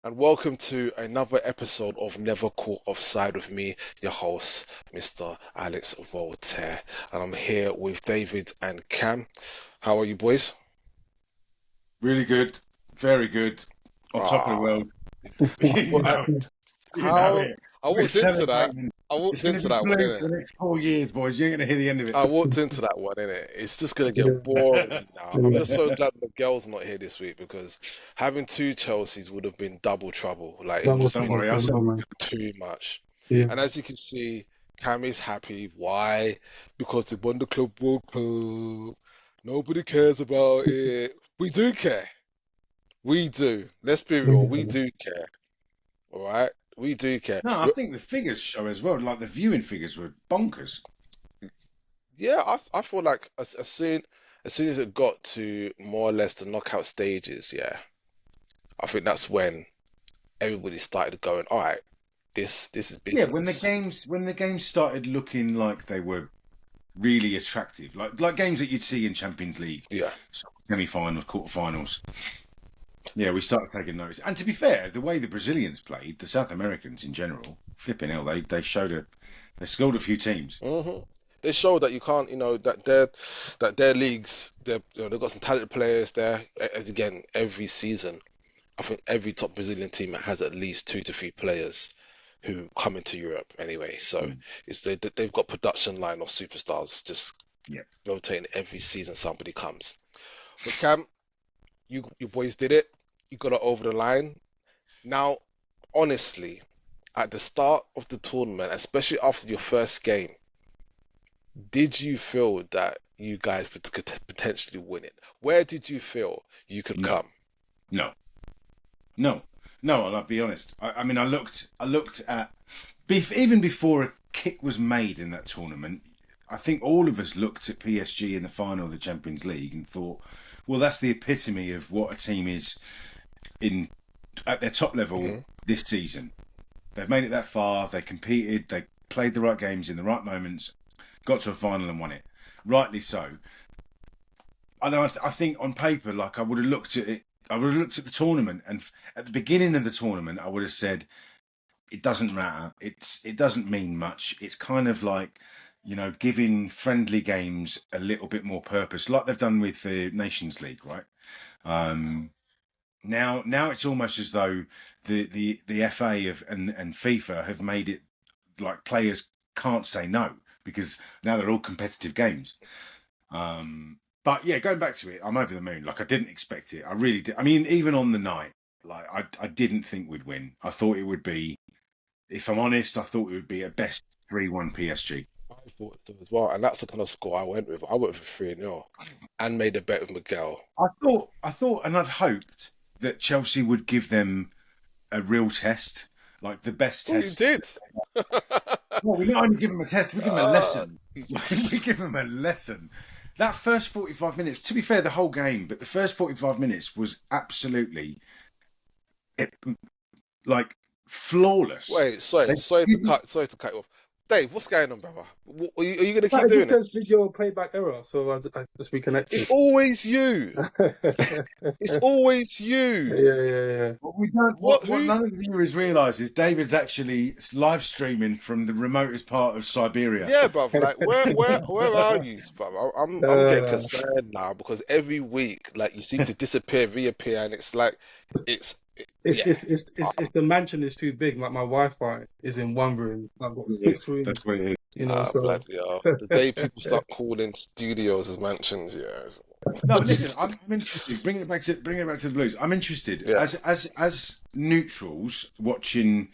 and welcome to another episode of Never Caught Offside with me, your host, Mr. Alex Voltaire. And I'm here with David and Cam. How are you, boys? Really good, very good, on top of the Ah, world. You well, know, you know how it. I We're walked into that. celebrating. I It's walked going to into be that one, blue innit? for the next 4 years, boys. You ain't going to hear the end of I it. walked into that one, innit? It's just gonna Yeah, get boring now. I'm yeah. just so glad the girls not here this week because having two Chelseas would have been double trouble. Like it That would was just Don't been worry, I'll phenomenal, settle man. it. too much. Yeah, And as you can see, Cam is happy. Why? Because they won the Club World Cup. Nobody cares about it. We do care. We do. Let's be real. We yeah. do care. All right? We do care. No, I think the figures show as well. Like the viewing figures were bonkers. Yeah, I feel like as soon as it got to more or less the knockout stages, yeah, I think that's when everybody started going, all right, this is Yeah, business. when the games started looking like they were really attractive, like games that you'd see in Champions League, Yeah. semi-finals, quarter-finals. Yeah, we started taking notice. And to be fair, the way the Brazilians played, the South Americans in general, flipping hell, they scored a few teams. hmm They show that you can't, that their leagues, they've got some talented players there. As again, every season, I think every top Brazilian team has at least two to three players who come into Europe anyway. So Mm. they've got production line of superstars just Yeah. rotating every season somebody comes. But Cam, you boys did it. You got it over the line. Now, honestly, at the start of the tournament, especially after your first game, did you feel that you guys could potentially win it? Where did you feel you could No, come? no, no, no. I'll be honest. I mean, I looked at even before a kick was made in that tournament. I think all of us looked at PSG in the final of the Champions League and thought, well, that's the epitome of what a team is in at their top level hmm this season. They've made it that far. They competed. They played the right games in the right moments. Got to a final and won it. Rightly so. I know. I think on paper, like I would have looked at it. I would have looked at the tournament, and at the beginning of the tournament, I would have said, "It doesn't matter. It doesn't mean much. It's kind of like, giving friendly games a little bit more purpose, like they've done with the Nations League, right? Um, now it's almost as though the FA and FIFA have made it like players can't say no because now they're all competitive games. But yeah, going back to it, I'm over the moon. Like I didn't expect it. I really did. I mean, even on the night, like I didn't think we'd win. I thought it would be, if I'm honest, I thought it would be at best 3-1 PSG. I thought so as well, and that's the kind of score I went with. I went with 3-0 and made a bet with Miguel. I thought, and I'd hoped that Chelsea would give them a real test, like the best Oh, you test. did. Well, we not only give them a test, we give them a Uh, lesson. We give them a lesson. That first 45 minutes, to be fair, the whole game, but the first 45 minutes was absolutely it, like flawless. Wait, sorry, They didn't. sorry to cut you off. Dave, what's going on, brother? Are you gonna keep That doing just says this? video playback error, so I just It's reconnected. always you. It's always you. Yeah. What we don't, What? what Who? none of the viewers realise is David's actually live streaming from the remotest part of Siberia. Yeah, bruv. Like, where are you, bruv? I'm getting Uh, concerned now because every week, like, you seem to disappear, reappear, and it's like, it's, yeah. it's it's it's the mansion is too big. Like my Wi-Fi is in one room. I've got It is. six That's rooms, what it is. so Bloody hell. The day people start calling studios as mansions, yeah. No, but listen, I'm interested. Bring it back to the Blues. I'm interested Yeah. as neutrals watching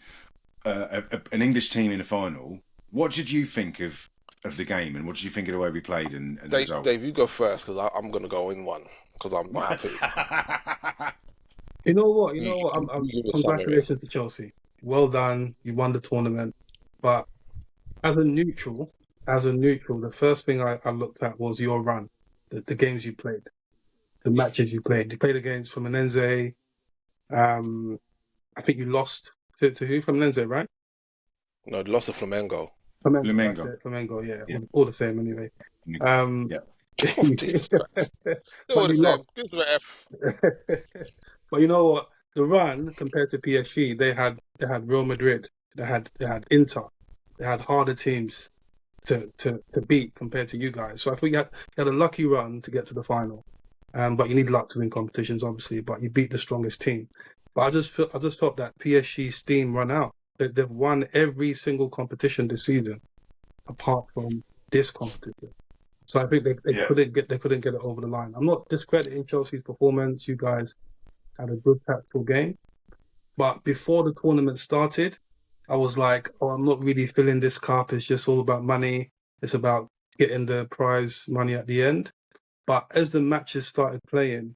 an English team in a final. What did you think of the game, and what did you think of the way we played and the Dave, result? Dave, you go first because I'm gonna go in one because I'm happy. you know what? You You, know what? you, I'm you give a summary. congratulations to Chelsea. Well done. You won the tournament. But as a neutral, the first thing I looked at was your run, the games you played, the matches you played. You played against Fluminense. Um, I think you lost to who? Fluminense, right? No, the loss of Flamengo. Flamengo, that's Flamengo. it. Flamengo, yeah. Yeah. All the same anyway. Um, Yeah. Oh, Jesus Christ. They're all but the you same. lost. Gives them an F. But you know what? the run compared to PSG, they had Real Madrid, they had Inter, they had harder teams to beat compared to you guys. So I think you had a lucky run to get to the final. But you need luck to win competitions, obviously. But you beat the strongest team. But I just felt that PSG's steam run out. They've won every single competition this season, apart from this competition. So I think Yeah. they couldn't get it over the line. I'm not discrediting Chelsea's performance. You guys had a good tactical game, but before the tournament started, I was like, oh, I'm not really feeling this cup. It's just all about money. It's about getting the prize money at the end. But as the matches started playing,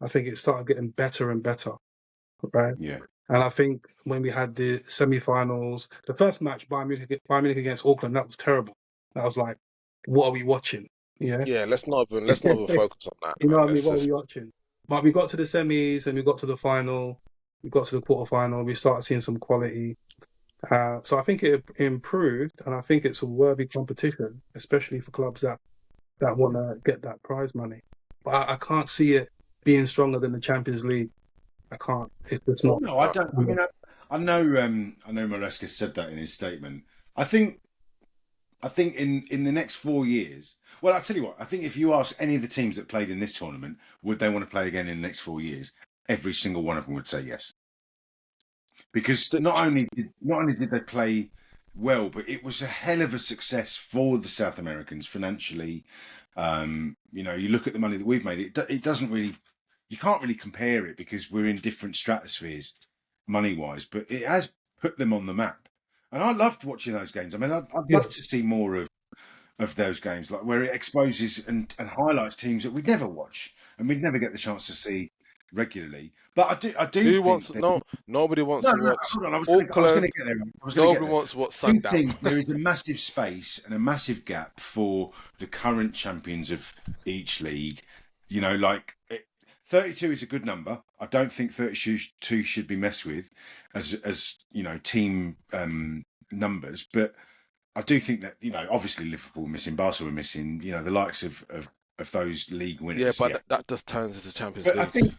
I think it started getting better and better, right? Yeah. And I think when we had the semi-finals, the first match, Bayern Munich against Auckland, that was terrible. That was like, what are we watching? Yeah. Yeah, let's not even focus on that, You know man. what I mean? Let's What are we just watching? But we got to the semis and we got to the final. We got to the quarterfinal. We started seeing some quality. So I think it improved, and I think it's a worthy competition, especially for clubs that want to get that prize money. But I can't see it being stronger than the Champions League. I can't. It's just Well, not. no, I don't. I mean, I know Maresca said that in his statement. I think in the next 4 years. Well, I'll tell you what. I think if you ask any of the teams that played in this tournament, would they want to play again in the next 4 years? Every single one of them would say yes, because not only did they play well, but it was a hell of a success for the South Americans financially. You look at the money that we've made. It doesn't really. You can't really compare it because we're in different stratospheres money wise, but it has put them on the map. And I loved watching those games. I mean, I'd Yeah, love to see more of those games, like where it exposes and highlights teams that we'd never watch and we'd never get the chance to see regularly. But I do who think wants that no nobody wants no, to no, watch hold on. I was going to Auckland. get there. I was going to get Nobody there. wants to watch I do Sundown. think there is a massive space and a massive gap for the current champions of each league. 32 is a good number. I don't think 32 should be messed with as team numbers, but I do think that obviously Liverpool missing, Barca were missing, the likes of those league Yeah, winners. but that just turns into Champions But I League. think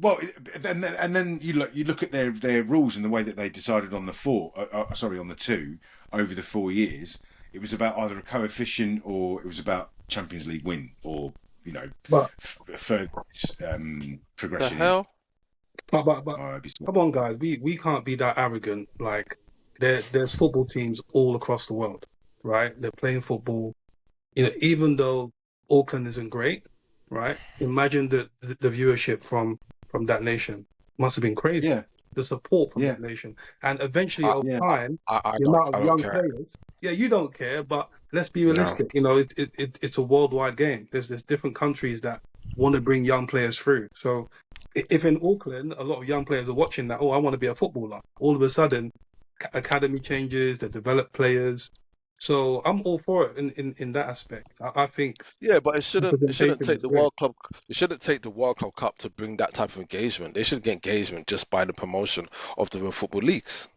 well, and then you look at their rules and the way that they decided on on the two over the 4 years. It was about either a coefficient or it was about Champions League win or but further The progression in. hell? but come on, guys. We can't be that arrogant. Like there's football teams all across the world, right? They're playing football. Even though Auckland isn't great, right? Imagine the viewership from that nation must have been crazy. Yeah, The support from yeah, that nation, and eventually I over yeah, time, I the don't amount I of don't young care. players. Yeah, you don't care, but let's be No. realistic. It's a worldwide game. There's different countries that want to bring young players through. So if in Auckland, a lot of young players are watching that, oh, I want to be a footballer. All of a sudden, academy changes, they develop players. So I'm all for it in that aspect. I think Yeah, but it shouldn't representation take is the great. World Club it shouldn't take the World Club Cup to bring that type of engagement. They should get engagement just by the promotion of the real football leagues.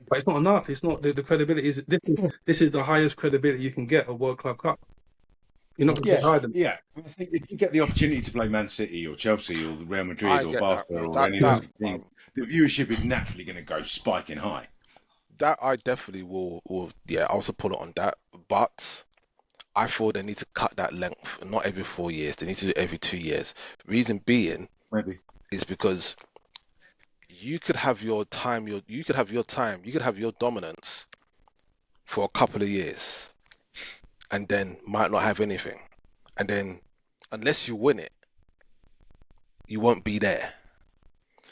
But it's not enough. It's not the credibility. This is the highest credibility you can get a World Club Cup. You're not going to yeah, get higher than yeah. I think if you get the opportunity to play Man City or Chelsea or Real Madrid I or get that. Barca or That any of that. those Yeah. teams, the viewership is naturally going to go spiking high. that I definitely will yeah, I'll support it on that. But I feel they need to cut that length, not every 4 years. They need to do it every 2 years. Reason being Maybe. is because you could have your time, you could have your time, you could have your dominance for a couple of years and then might not have anything. And then unless you win it, you won't be there.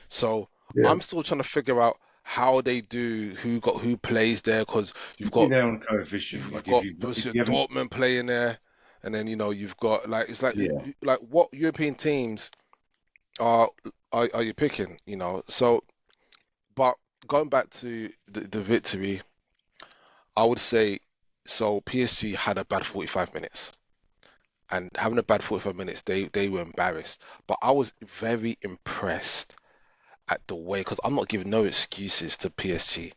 So Yeah. I'm still trying to figure out how they do who plays there because you've You'd be got there on coefficient. you've Like got if Borussia you haven't, Dortmund playing there, and then you've got like it's yeah. like what European teams are are you picking? So but going back to the victory, I would say so. PSG had a bad 45 minutes, and having a bad 45 minutes, they were embarrassed. But I was very impressed at the way because I'm not giving no excuses to PSG.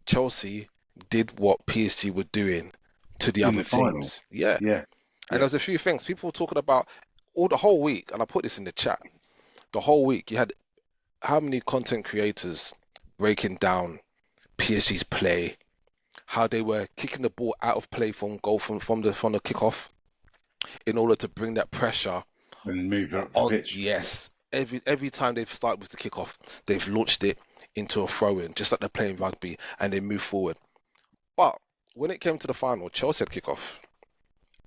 Chelsea did what PSG were doing to the In other the final. teams. Yeah. Yeah, And yeah, there's a few things people were talking about all the whole week, and I put this in the chat. The whole week, you had how many content creators breaking down PSG's play, how they were kicking the ball out of play from goal from the kickoff in order to bring that pressure and move up the on. pitch. Yes, every time they've started with the kickoff, they've launched it into a throw-in, just like they're playing rugby, and they move forward. But when it came to the final, Chelsea had kickoff,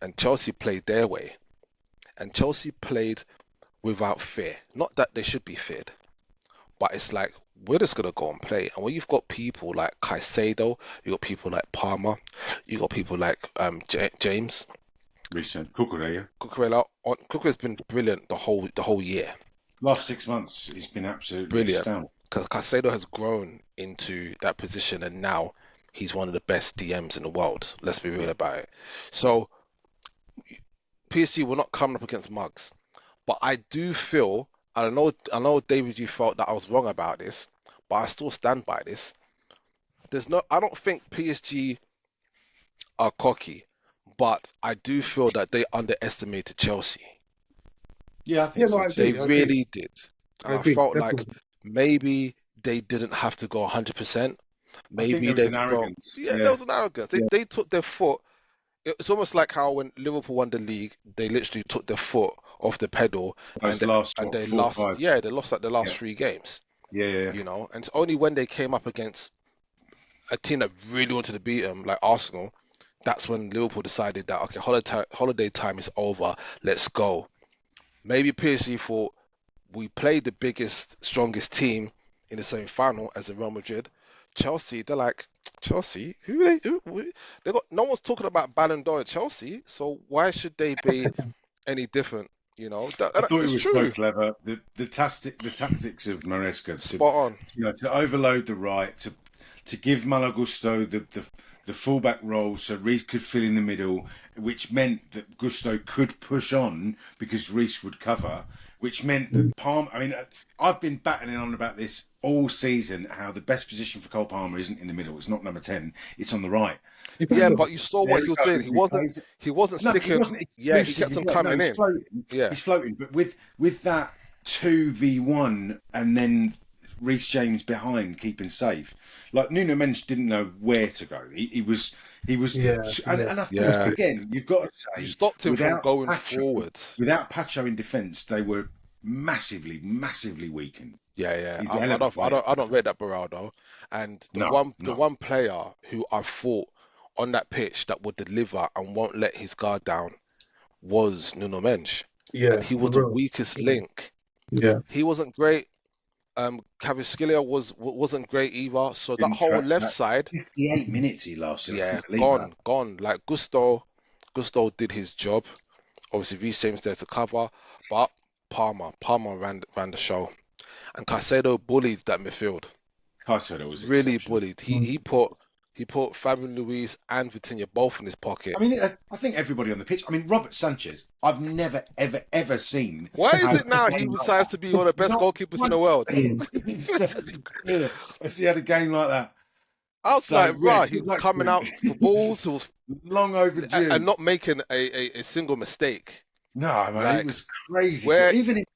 and Chelsea played their way, and Chelsea played without fear. Not that they should be feared, but it's like we're just gonna go and play. And when you've got people like Caicedo, you got people like Palmer, you got people like James Recent Cucurella. Cucurella. Cucurella's been brilliant the whole year. Last 6 months, he's been absolutely Brilliant. astounding. Because Caicedo has grown into that position, and now he's one of the best DMs in the world. Let's be real about it. So PSG were not coming up against mugs, but I do feel, I know, David, you felt that I was wrong about this, but I still stand by this. I don't think PSG are cocky, but I do feel that they underestimated Chelsea. Yeah, I Yeah, think no, so I too. They agree. I agree. really did. I And I agree. felt like Definitely. maybe they didn't have to go 100%. I think Maybe there was they an felt, arrogance. yeah, there Yeah, was an arrogance. yeah. They took their foot. It's almost like how when Liverpool won the league, they literally took their foot off the pedal, Those and last and they 4 or lost. 5. Yeah, they lost like the last Yeah, 3 games, yeah, yeah. And it's only when they came up against a team that really wanted to beat them, like Arsenal, that's when Liverpool decided that, okay, holiday time is over, let's go. Maybe PSG thought, we played the biggest, strongest team in the semi-final as a Real Madrid. Chelsea, they're like, Chelsea? They got no one's talking about Ballon d'Or at Chelsea, so why should they be any different? I thought it It's was so true. clever. The tactics of Maresca to Spot on. to overload the right, to give Malagusto the fullback role so Reece could fill in the middle, which meant that Gusto could push on because Reece would cover, which meant that Palmer. I mean, I've been batting on about this all season, how the best position for Cole Palmer isn't in the middle. It's not number 10. It's on the right. Yeah, And but you saw there what he he was doing. goes. He plays it. He wasn't No, he sticking. wasn't. He's Yeah, he kept elusive. on coming He's in. floating. Yeah, He's floating. But with that 2v1 and then Reece James behind keeping safe, like Nuno Mendes didn't know where to go. He was, Yeah, and I think yeah. again you've got to You say stopped him from without going Pacho, forwards. without Pacho in defence, they were massively weakened. Yeah, yeah. He's a hell I of a don't, I player. don't, I don't rate that Beraldo. And the No, one, the no, one player who I thought on that pitch that would deliver and won't let his guard down was Nuno Mendes, and yeah, he was for the real. weakest Yeah, link. yeah. He wasn't great. Cavaschillia wasn't great either. So that didn't whole track left that. side, 58 minutes he lasted. I yeah, couldn't believe that. gone. Like Gusto did his job. Obviously, Reece James there to cover, but Palmer ran the show, and Caicedo bullied that midfield. Caicedo was Really exceptional. bullied. He put Fabian Luiz and Vitinha both in his pocket. I mean, I think everybody on the pitch. I mean, Robert Sanchez. I've never, ever seen Why is have it now a he game like decides that. to be one of the best Not goalkeepers in the once. world? It's just clear. As he had a game like that. I was So like, yeah, rah, he good was luck coming to out for him. balls, he was Long overdue. and not making a single mistake. No, man, it Like was crazy. where Even his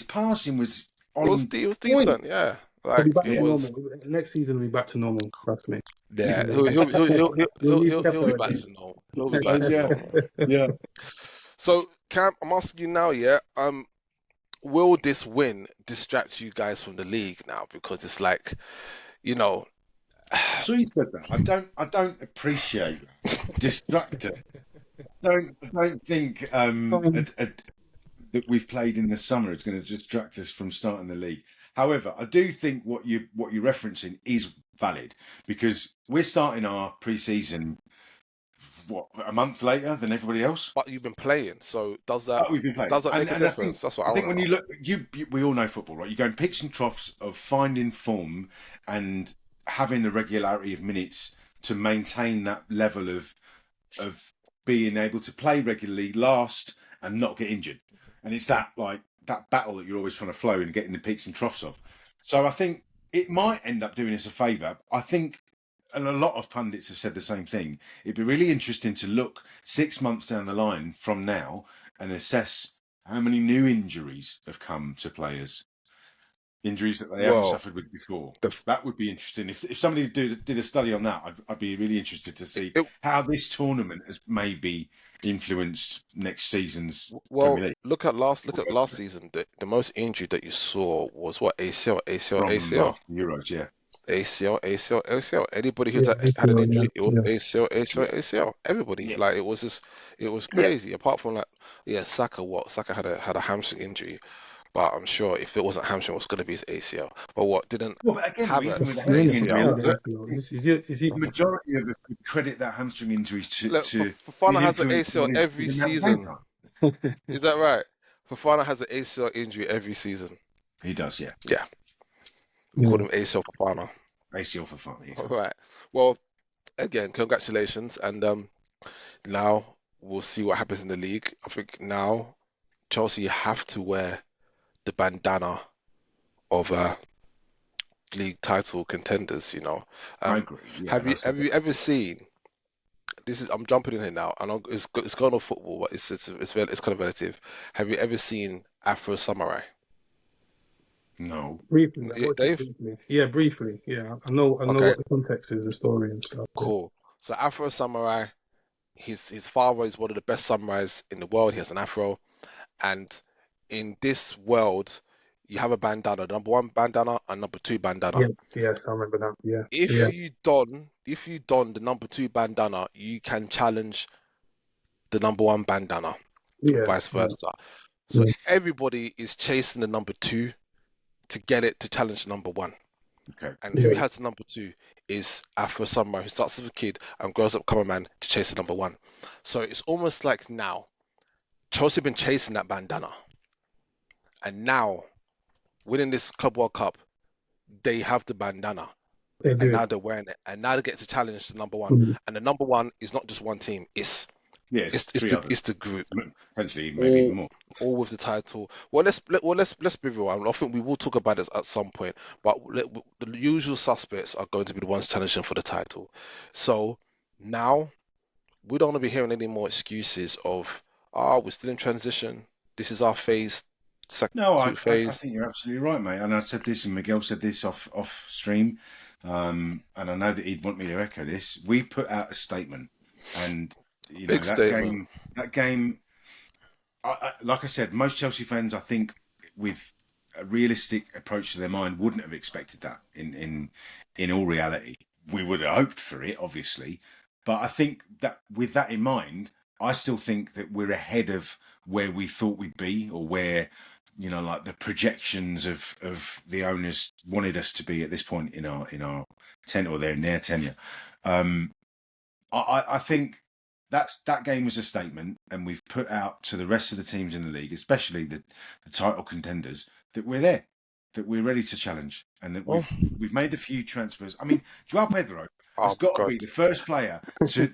passing was on it was point. decent, yeah. He'll Like be back it to Yeah, normal. was, Next season will be back to normal. Trust me. yeah. You'll He'll need he'll Pep he'll be back already. to normal. He'll be back to yeah, normal. yeah. So, Cam, I'm asking you now, yeah. Will this win distract you guys from the league now? Because it's like, you know, So you said that. I don't appreciate distractor. Don't think that we've played in the summer is going to distract us from starting the league. However, I do think what you're referencing is valid because we're starting our pre-season a month later than everybody else. but you've been playing, so But we've been playing, does that make a and difference? That's what I I think want when to you know. look, we all know football, right? You go in peaks and troughs of finding form and having the regularity of minutes to maintain that level of being able to play regularly, last, and not get injured. And it's that battle that you're always trying to flow and get in the peaks and troughs of. So I think it might end up doing us a favour. I think, and a lot of pundits have said the same thing. It'd be really interesting to look 6 months down the line from now and assess how many new injuries have come to players. injuries that they haven't Well, suffered with before. the That would be interesting. If somebody did a study on that, I'd be really interested to see it, how this tournament has maybe influenced next season's well, Premier League look at last season. The most injury that you saw was what, ACL, ACL, from ACL, last Euros. Yeah, ACL, ACL, ACL. Anybody who's Yeah, had an yeah, injury, it was yeah. ACL, ACL, yeah, ACL. Everybody, yeah, like it was yeah. crazy. Apart from like, yeah, Saka had a hamstring injury, but I'm sure if it wasn't hamstring, it was going to be his ACL. But what didn't Well, but again, even with Havertz the He only hamstring had injury, ACL? one ACL. Is he? the majority of us would credit that hamstring injury Look, to Fofana being has an influenced ACL by his every didn't have game season. time. Is that right? Fofana has an ACL injury every season. He does, yeah. Yeah, we Yeah. call him ACL Fofana. ACL for fun. All Exactly. right. Well, again, congratulations, and now we'll see what happens in the league. I think now Chelsea have to wear the bandana of league title contenders. I Um, agree. Yeah, have and I you said have that. you ever seen? I'm jumping in here now, and it's going on football, but it's kind of relative. Have you ever seen Afro Samurai? No. Briefly, I watched it Dave? briefly. Yeah, briefly. Yeah, I know Okay, what the context is, the story and stuff. Yeah, cool. So Afro Samurai, his father is one of the best samurais in the world. He has an afro, and in this world, you have a bandana, number one bandana and number two bandana. yes, I remember that. Yeah, If yeah, you don the number two bandana, you can challenge the number one bandana, and yeah, vice yeah, versa. So yeah, everybody is chasing the number two to get it to challenge number one. Okay. And who yeah. has the number two is Afro Samurai, who starts as a kid and grows up become a man to chase the number one. So it's almost like now Chelsea have been chasing that bandana, and now winning this Club World Cup, they have the bandana, They and do. now they're wearing it, and now they get to challenge the number one. Mm. And the number one is not just one team; it's Yes, it's it's three the others. it's the group, Potentially, maybe even all more. all with the title. Well, let's be real. I think we will talk about this at some point, but the usual suspects are going to be the ones challenging for the title. So now we don't want to be hearing any more excuses of, we're still in transition. This is our phase, No, two I phase. think you're absolutely right, mate. And I said this, and Miguel said this off stream, and I know that he'd want me to echo this. We put out a statement, and Big statement. that game. Like I said, most Chelsea fans, I think, with a realistic approach to their mind, wouldn't have expected that. In all reality, we would have hoped for it, obviously, but I think that with that in mind, I still think that we're ahead of where we thought we'd be, or where like the projections of the owners wanted us to be at this point in our tenure, or their tenure. Um, I think that game was a statement, and we've put out to the rest of the teams in the league, especially the title contenders, that we're there, that we're ready to challenge, and that Oh, we've made the few transfers. I mean, Joao Pedro has oh got to God. be the first player to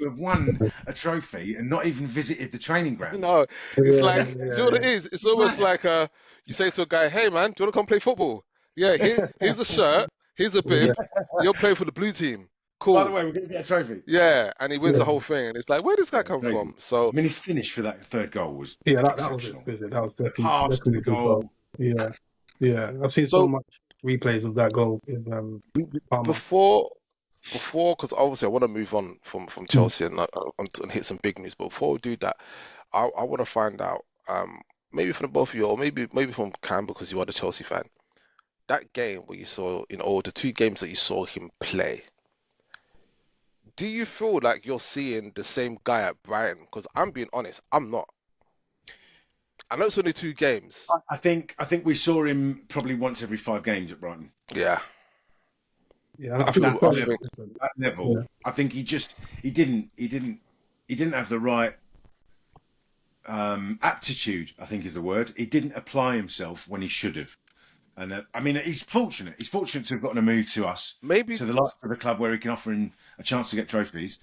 have won a trophy and not even visited the training ground. No, it's Yeah, like, do you know what it yeah, is? It's almost Mad. like you say to a guy, "Hey man, do you want to come play football? Yeah, here's a shirt, here's a yeah, bib. You're playing for the blue team. By the Cool. way, we're going to get a trophy. Yeah," and he wins the yeah. whole thing, and it's like, where did this guy Yeah, come crazy. from? So I mean, his finish for that third goal was Yeah, that was exceptional. exquisite. That was The definitely pass to definitely the a good goal. goal. Yeah, yeah. I've seen so so much replays of that goal with Palmer. before, because obviously I want to move on from Mm. Chelsea and hit some big news. But before we do that, I want to find out, maybe from both of you, or maybe from Cam, because you are the Chelsea fan. That game where you saw, or the two games that you saw him play, do you feel like you're seeing the same guy at Brighton? Because I'm being honest, I'm not. I know it's only two games. I think we saw him probably once every 5 games at Brighton. Yeah, Yeah, I I think the feel, That I quality level, is think, different. that Yeah, level. I think he didn't have the right aptitude. I think is the word. He didn't apply himself when he should have. And I mean, he's fortunate. He's fortunate to have gotten a move to us, maybe, to the likes of the club where he can offer him a chance to get trophies.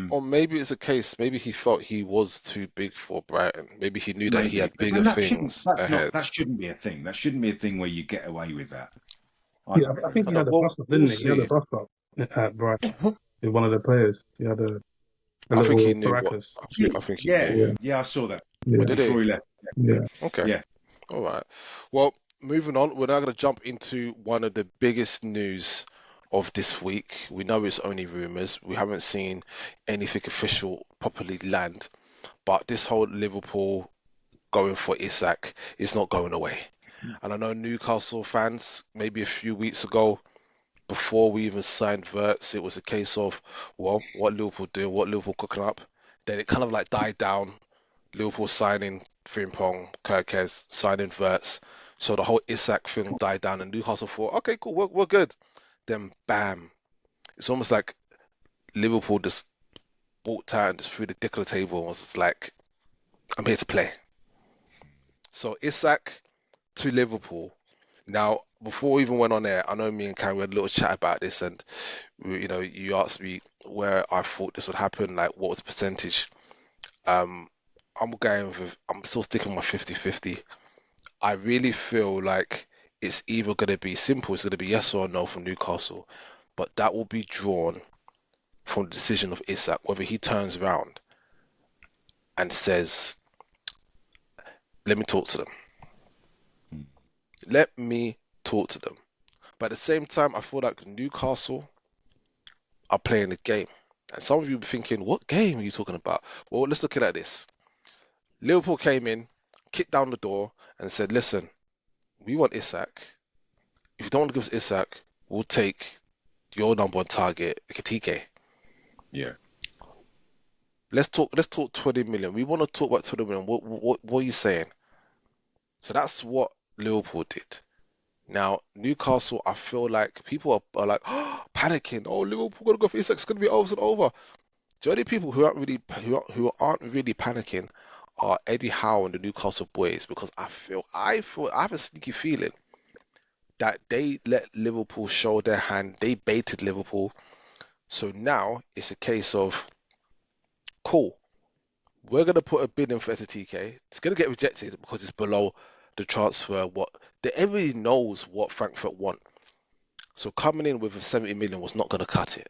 or maybe it's a case. Maybe he felt he was too big for Brighton. Maybe he knew that he Maybe, had bigger and that shouldn't. things That's not. ahead. That shouldn't be a thing. That shouldn't be a thing where you get away with that. I yeah. don't I agree think with he I know. had a Well, bust up, we'll didn't he? He had a see. bust up at Brighton with one of the players. He had a I think he little knew what. fracas. that. I think he Yeah, knew. Yeah, yeah, I saw that What yeah, did he? before he left. yeah. Okay. Yeah, All right. Well, moving on, we're now going to jump into one of the biggest news of this week. We know it's only rumors. We haven't seen anything official properly land, but this whole Liverpool going for Isak is not going away. And I know Newcastle fans, maybe a few weeks ago, before we even signed Verts, it was a case of, well, what Liverpool doing, what Liverpool cooking up. Then it kind of like died down. Liverpool signing Frimpong, Gyokores, signing Verts. So the whole Isak thing died down, and Newcastle thought, okay, cool, we're good. Then bam, it's almost like Liverpool just walked out and just threw the dick on the table and was just like, I'm here to play. So Isak to Liverpool. Now, before we even went on there, I know me and Cam had a little chat about this, and you asked me where I thought this would happen, like what was the percentage. I'm still sticking with my 50-50. I really feel like it's either going to be simple, it's going to be yes or no from Newcastle, but that will be drawn from the decision of Isak, whether he turns around and says, let me talk to them. Let me talk to them. But at the same time, I feel like Newcastle are playing the game. And some of you will be thinking, what game are you talking about? Well, let's look at this. Liverpool came in, kicked down the door, and said, listen, we want Isak. If you don't want to give us Isak, we'll take your number one target, Ekitike. Yeah. Let's talk 20 million. We want to talk about 20 million. What are you saying? So that's what Liverpool did. Now, Newcastle, I feel like people are like, oh, panicking. Oh, Liverpool going to go for Isak. It's going to be over and over. The only people who aren't really panicking are Eddie Howe and the Newcastle boys, because I have a sneaky feeling that they let Liverpool show their hand. They baited Liverpool. So now it's a case of, cool, we're going to put a bid in for Ekitike. It's going to get rejected because it's below the transfer. Everybody knows what Frankfurt want. So coming in with a 70 million was not going to cut it.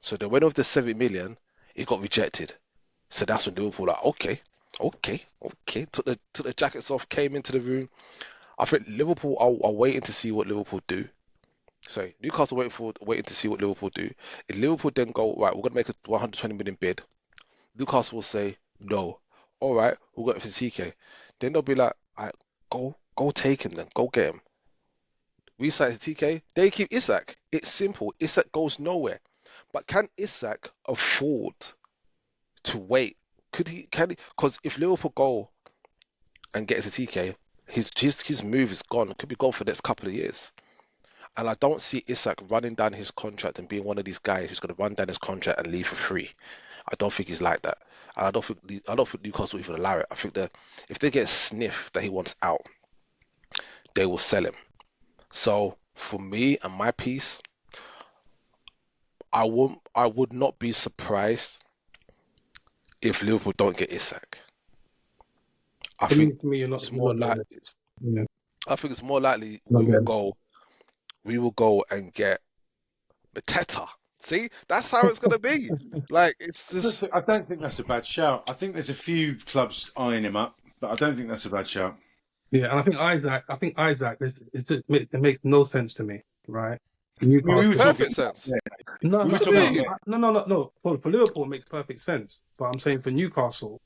So they went with the 70 million, it got rejected. So that's when Liverpool like, okay. Took the jackets off, came into the room. I think Liverpool are waiting to see what Liverpool do. Sorry, Newcastle waiting to see what Liverpool do. If Liverpool then go, right, we're going to make a 120 million bid, Newcastle will say, no. All right, we'll go for TK. Then they'll be like, all right, go take him then. Go get him. We sign TK, they keep Isak. It's simple. Isak goes nowhere. But can Isak afford to wait? Can he? Because if Liverpool go and get to TK, his move is gone. It could be gone for the next couple of years. And I don't see Isak running down his contract and being one of these guys who's going to run down his contract and leave for free. I don't think he's like that. And I don't think Newcastle even allow it. I think that if they get a sniff that he wants out, they will sell him. So for me and my piece, I would not be surprised if Liverpool don't get Isak. I think it's more likely. I think it's more likely we will go and get Mateta. See, that's how it's gonna be. Like, it's just. I don't think that's a bad shout. I think there's a few clubs eyeing him up, but I don't think that's a bad shout. Yeah, and I think Isak, it makes no sense to me, right? Perfect sense. No. For Liverpool, it makes perfect sense. But I'm saying for Newcastle,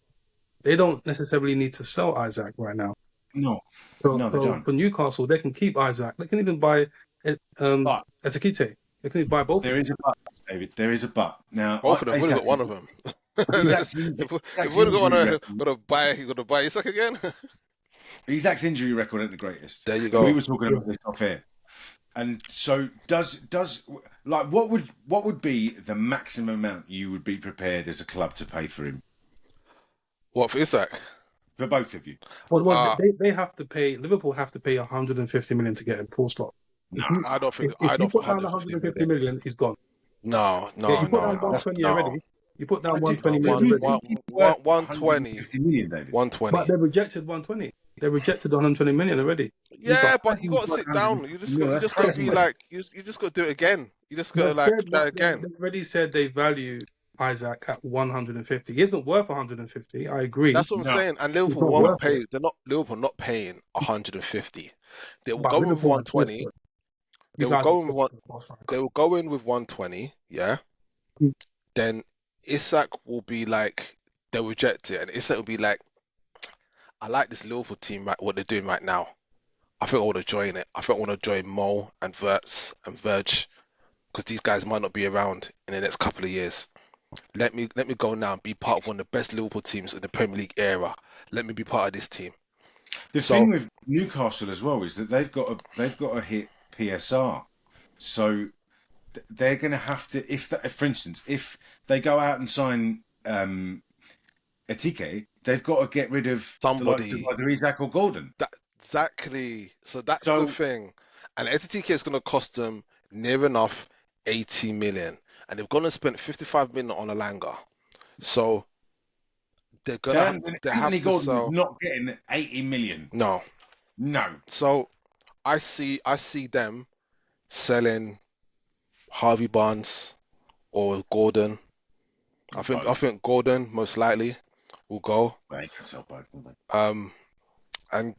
they don't necessarily need to sell Isak right now. No, they don't. For Newcastle, they can keep Isak. They can even buy Ekitike. They can buy both. There is a but, David. There is a but. Now, both of them. We've only got one of them. If we've got one, you're gonna buy Isak again. Isak's injury record ain't the greatest. There you go. We were talking about this off here. And so does like what would be the maximum amount you would be prepared as a club to pay for him? What, for Isak? For both of you. Well, they have to pay. Liverpool have to pay 150 million to get him. Full stop. No, I don't think. If you put down 150 million, he's gone. No. You put down 120 already. You put down 120 million already. 120 million, David. 120. But they rejected 120. They rejected 120 million already. Yeah, but you got to sit down. You just got to be like, you just got to do it again. You just got to do that again. They already said they value Isak at 150. He isn't worth 150. I agree. That's what I'm saying. And Liverpool won't pay. Liverpool not paying 150. They will But go in with Liverpool are 120. desperate. They You will guys are go in with one. desperate for a striker. They will go in with 120. Yeah. Mm. Then Isak will be like, they'll reject it, and Isak will be like, I like this Liverpool team, right? What they're doing right now. I think I want to join it. I think I want to join Mo and Verts and Verge because these guys might not be around in the next couple of years. Let me go now and be part of one of the best Liverpool teams in the Premier League era. Let me be part of this team. The thing So with Newcastle as well is that they've got to hit PSR, so they're going to have to if for instance if they go out and sign Ekitike, they've got to get rid of the likes of somebody either Isak or Gordon. that exactly. So that's the So thing. And Ekitike is going to cost them near enough 80 million, and they've gone and spent 55 million on Alanga. So Dan they have Anthony to Gordon is sell. not getting 80 million. No. No, So I see them selling Harvey Barnes or Gordon. I both. think Gordon most likely will go. They can sell both, don't they? And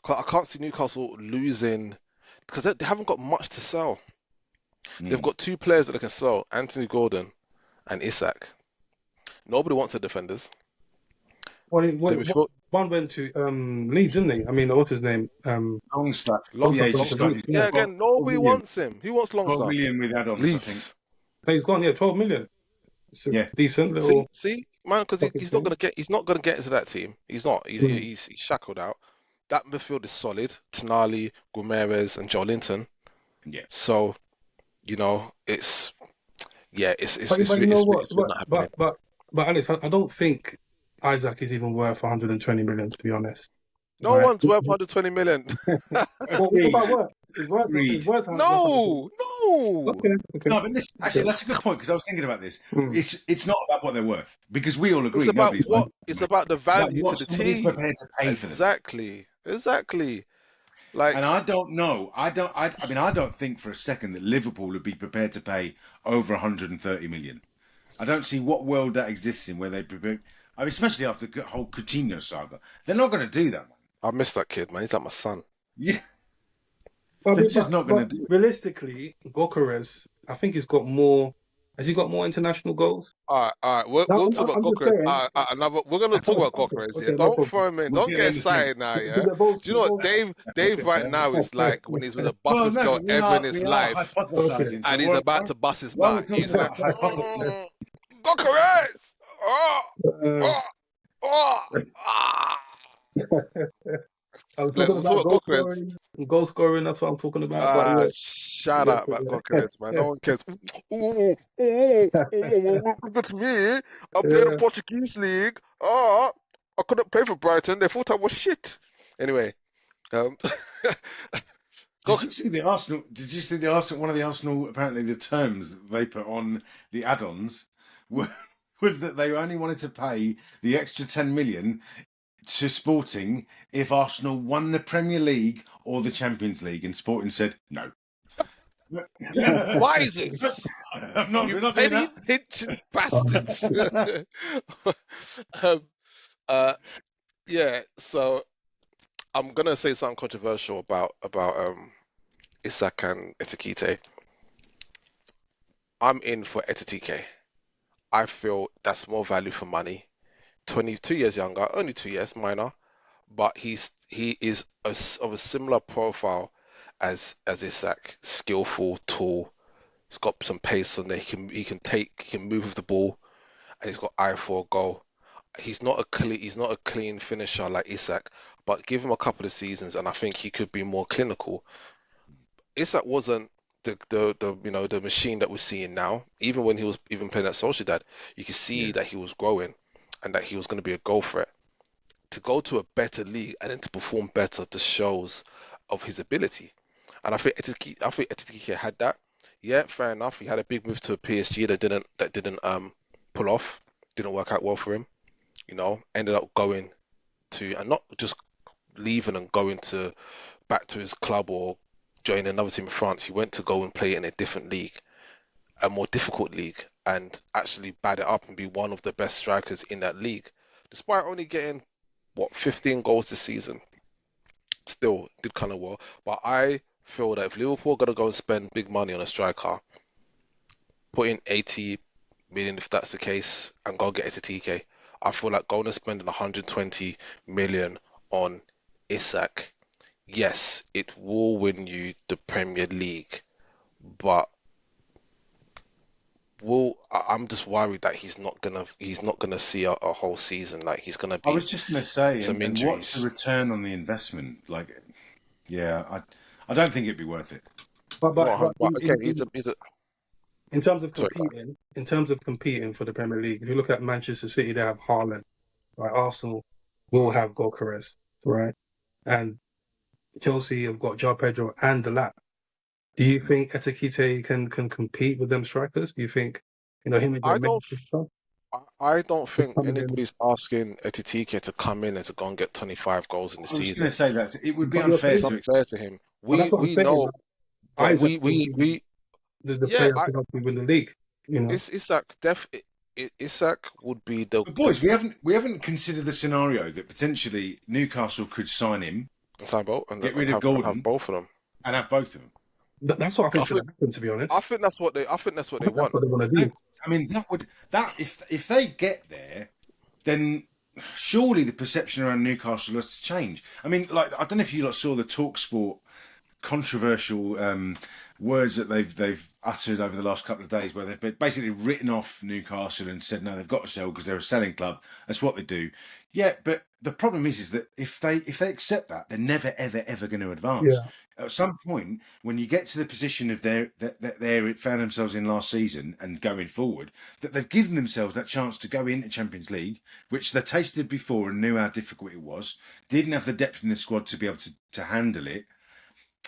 I can't see Newcastle losing because they haven't got much to sell. They've Mm. got two players that they can sell, Anthony Gordon and Isak. Nobody wants the defenders. Well, They midfield one went to Leeds, didn't he? I mean, what's his name? Longstaff. Yeah, he's Longstaff just Longstaff. to Leeds, signed yeah. Yeah, 12, again, 12 nobody million. wants him. Who wants 12 Longstaff? million with add-ons, I think. Leeds. He's gone, yeah, 12 million. It's a Yeah. decent See, little see, man, because pocket he's not thing. gonna get into that team. He's not. Mm. He's shackled out. That midfield is solid. Tonali, Guimaraes, and Joelinton. Yeah. So it's yeah, But you know what? it's really not happening. But Alex, I don't think Isaac is even worth 120 million, to be honest. No Right? one's worth 120 million. What Agreed. about worth? It's Agreed. worth 120. No, no. Okay, okay. No, but this actually Okay. that's a good point because I was thinking about this. Mm. It's not about what they're worth because we all It's agree about nobody's what. worth It's it. about the Like value to what the somebody's team. prepared to pay for them. Exactly. Like And I don't know. I mean, I don't think for a second that Liverpool would be prepared to pay over 130 million. I don't see what world that exists in where they prepare. I mean, especially after the whole Coutinho saga, they're not going to do that, man. I miss that kid, man. He's like my son. Yeah, But, they're just not going but to do it. realistically, Gyokores, I think he's got more. Has he got more international goals? All right. We'll, No, we'll talk about I'm just Gyokores. saying. We're gonna talk about Okay, Gyokores here. okay, no Don't problem. throw him in. We'll Don't get get in the same. excited now, Because yeah. Do you know what Dave right now is like when he's with the Well, buffest no, girl but ever in we his are life, Okay. hypothesizing. So and he's about to bust his while we're nut. talking He's like, about hypothesis, Gyokores. Oh, Uh, oh, oh, ah. I was Look, talking we'll talk about about Gyokores. goal scoring. That's what I'm talking about. But yeah, Shout yeah, out about Gyokores, man. No one cares. Look at me. I played the yeah. Portuguese league. I couldn't play for Brighton. They thought I was shit. Anyway, um, did you see the Arsenal? Did you see the Arsenal? One of the Arsenal apparently the terms that they put on the add-ons was that they only wanted to pay the extra 10 million to Sporting if Arsenal won the Premier League or the Champions League, and Sporting said no. why is this? I'm not, You we're not doing penny that. pinching bastards. um, yeah. So I'm gonna say something controversial about Isak and Ekitike. I'm in for Ekitike. I feel that's more value for money. 22 years younger, only 2 years, minor, but he is of a similar profile as Isak, skillful, tall. He's got some pace on there. He can move with the ball, and he's got eye for a goal. He's not a clean finisher like Isak, but give him a couple of seasons, and I think he could be more clinical. Isak wasn't the machine that we're seeing now. Even when he was even playing at Sociedad, you could see Yeah. that he was growing and that he was going to be a goal threat. To go to a better league and then to perform better just shows of his ability. And I think Ekitike had that. Yeah, fair enough. He had a big move to a PSG that didn't pull off, didn't work out well for him. Ended up going to and not just leaving and going to back to his club or joining another team in France. He went to go and play in a different league, a more difficult league, and actually bad it up and be one of the best strikers in that league, despite only getting 15 goals this season. still did kind of well. But I feel that if Liverpool are gonna go and spend big money on a striker, put in 80 million if that's the case, and go get Ekitike. I feel like going and spending 120 million on Isak, yes, it will win you the Premier League, but I'm just worried that he's not gonna see a whole season. Like he's gonna I be was just going to say, some and what's the injuries. return on the investment? Like, yeah, I don't think it'd be worth it. But But again, he's a in terms of sorry. competing for the Premier League, if you look at Manchester City, they have Haaland, right? Arsenal will have Gyokores, right? And Chelsea have got João Pedro and the lap. Do you think Ekitike can compete with them strikers? Do you think him and I their main don't sister I don't think coming in? anybody's asking Ekitike to come in and to go and get 25 goals in the I was going season. to say that it would be But you're unfair It's saying, to unfair to him. but that's We what I'm we saying. know, Like, but Isaac will be we the yeah. player to help you win the league. Isak would be the But boys, we haven't considered the scenario that potentially Newcastle could sign him, sign both get rid of and have Gordon, both of them. and have both of them. That's what I I think's going think to happen. To be I honest, think that's what they I think that's want. what they want to do. I mean, that if they get there, then surely the perception around Newcastle has to change. I mean, like I don't know if you lot saw the TalkSport controversial words that they've uttered over the last couple of days, where they've basically written off Newcastle and said no, they've got to sell because they're a selling club. That's what they do. Yeah, but the problem is that if they accept that, they're never ever going to advance. Yeah, At some point, when you get to the position of that they found themselves in last season and going forward, that they've given themselves that chance to go into Champions League, which they tasted before and knew how difficult it was, didn't have the depth in the squad to be able to handle it.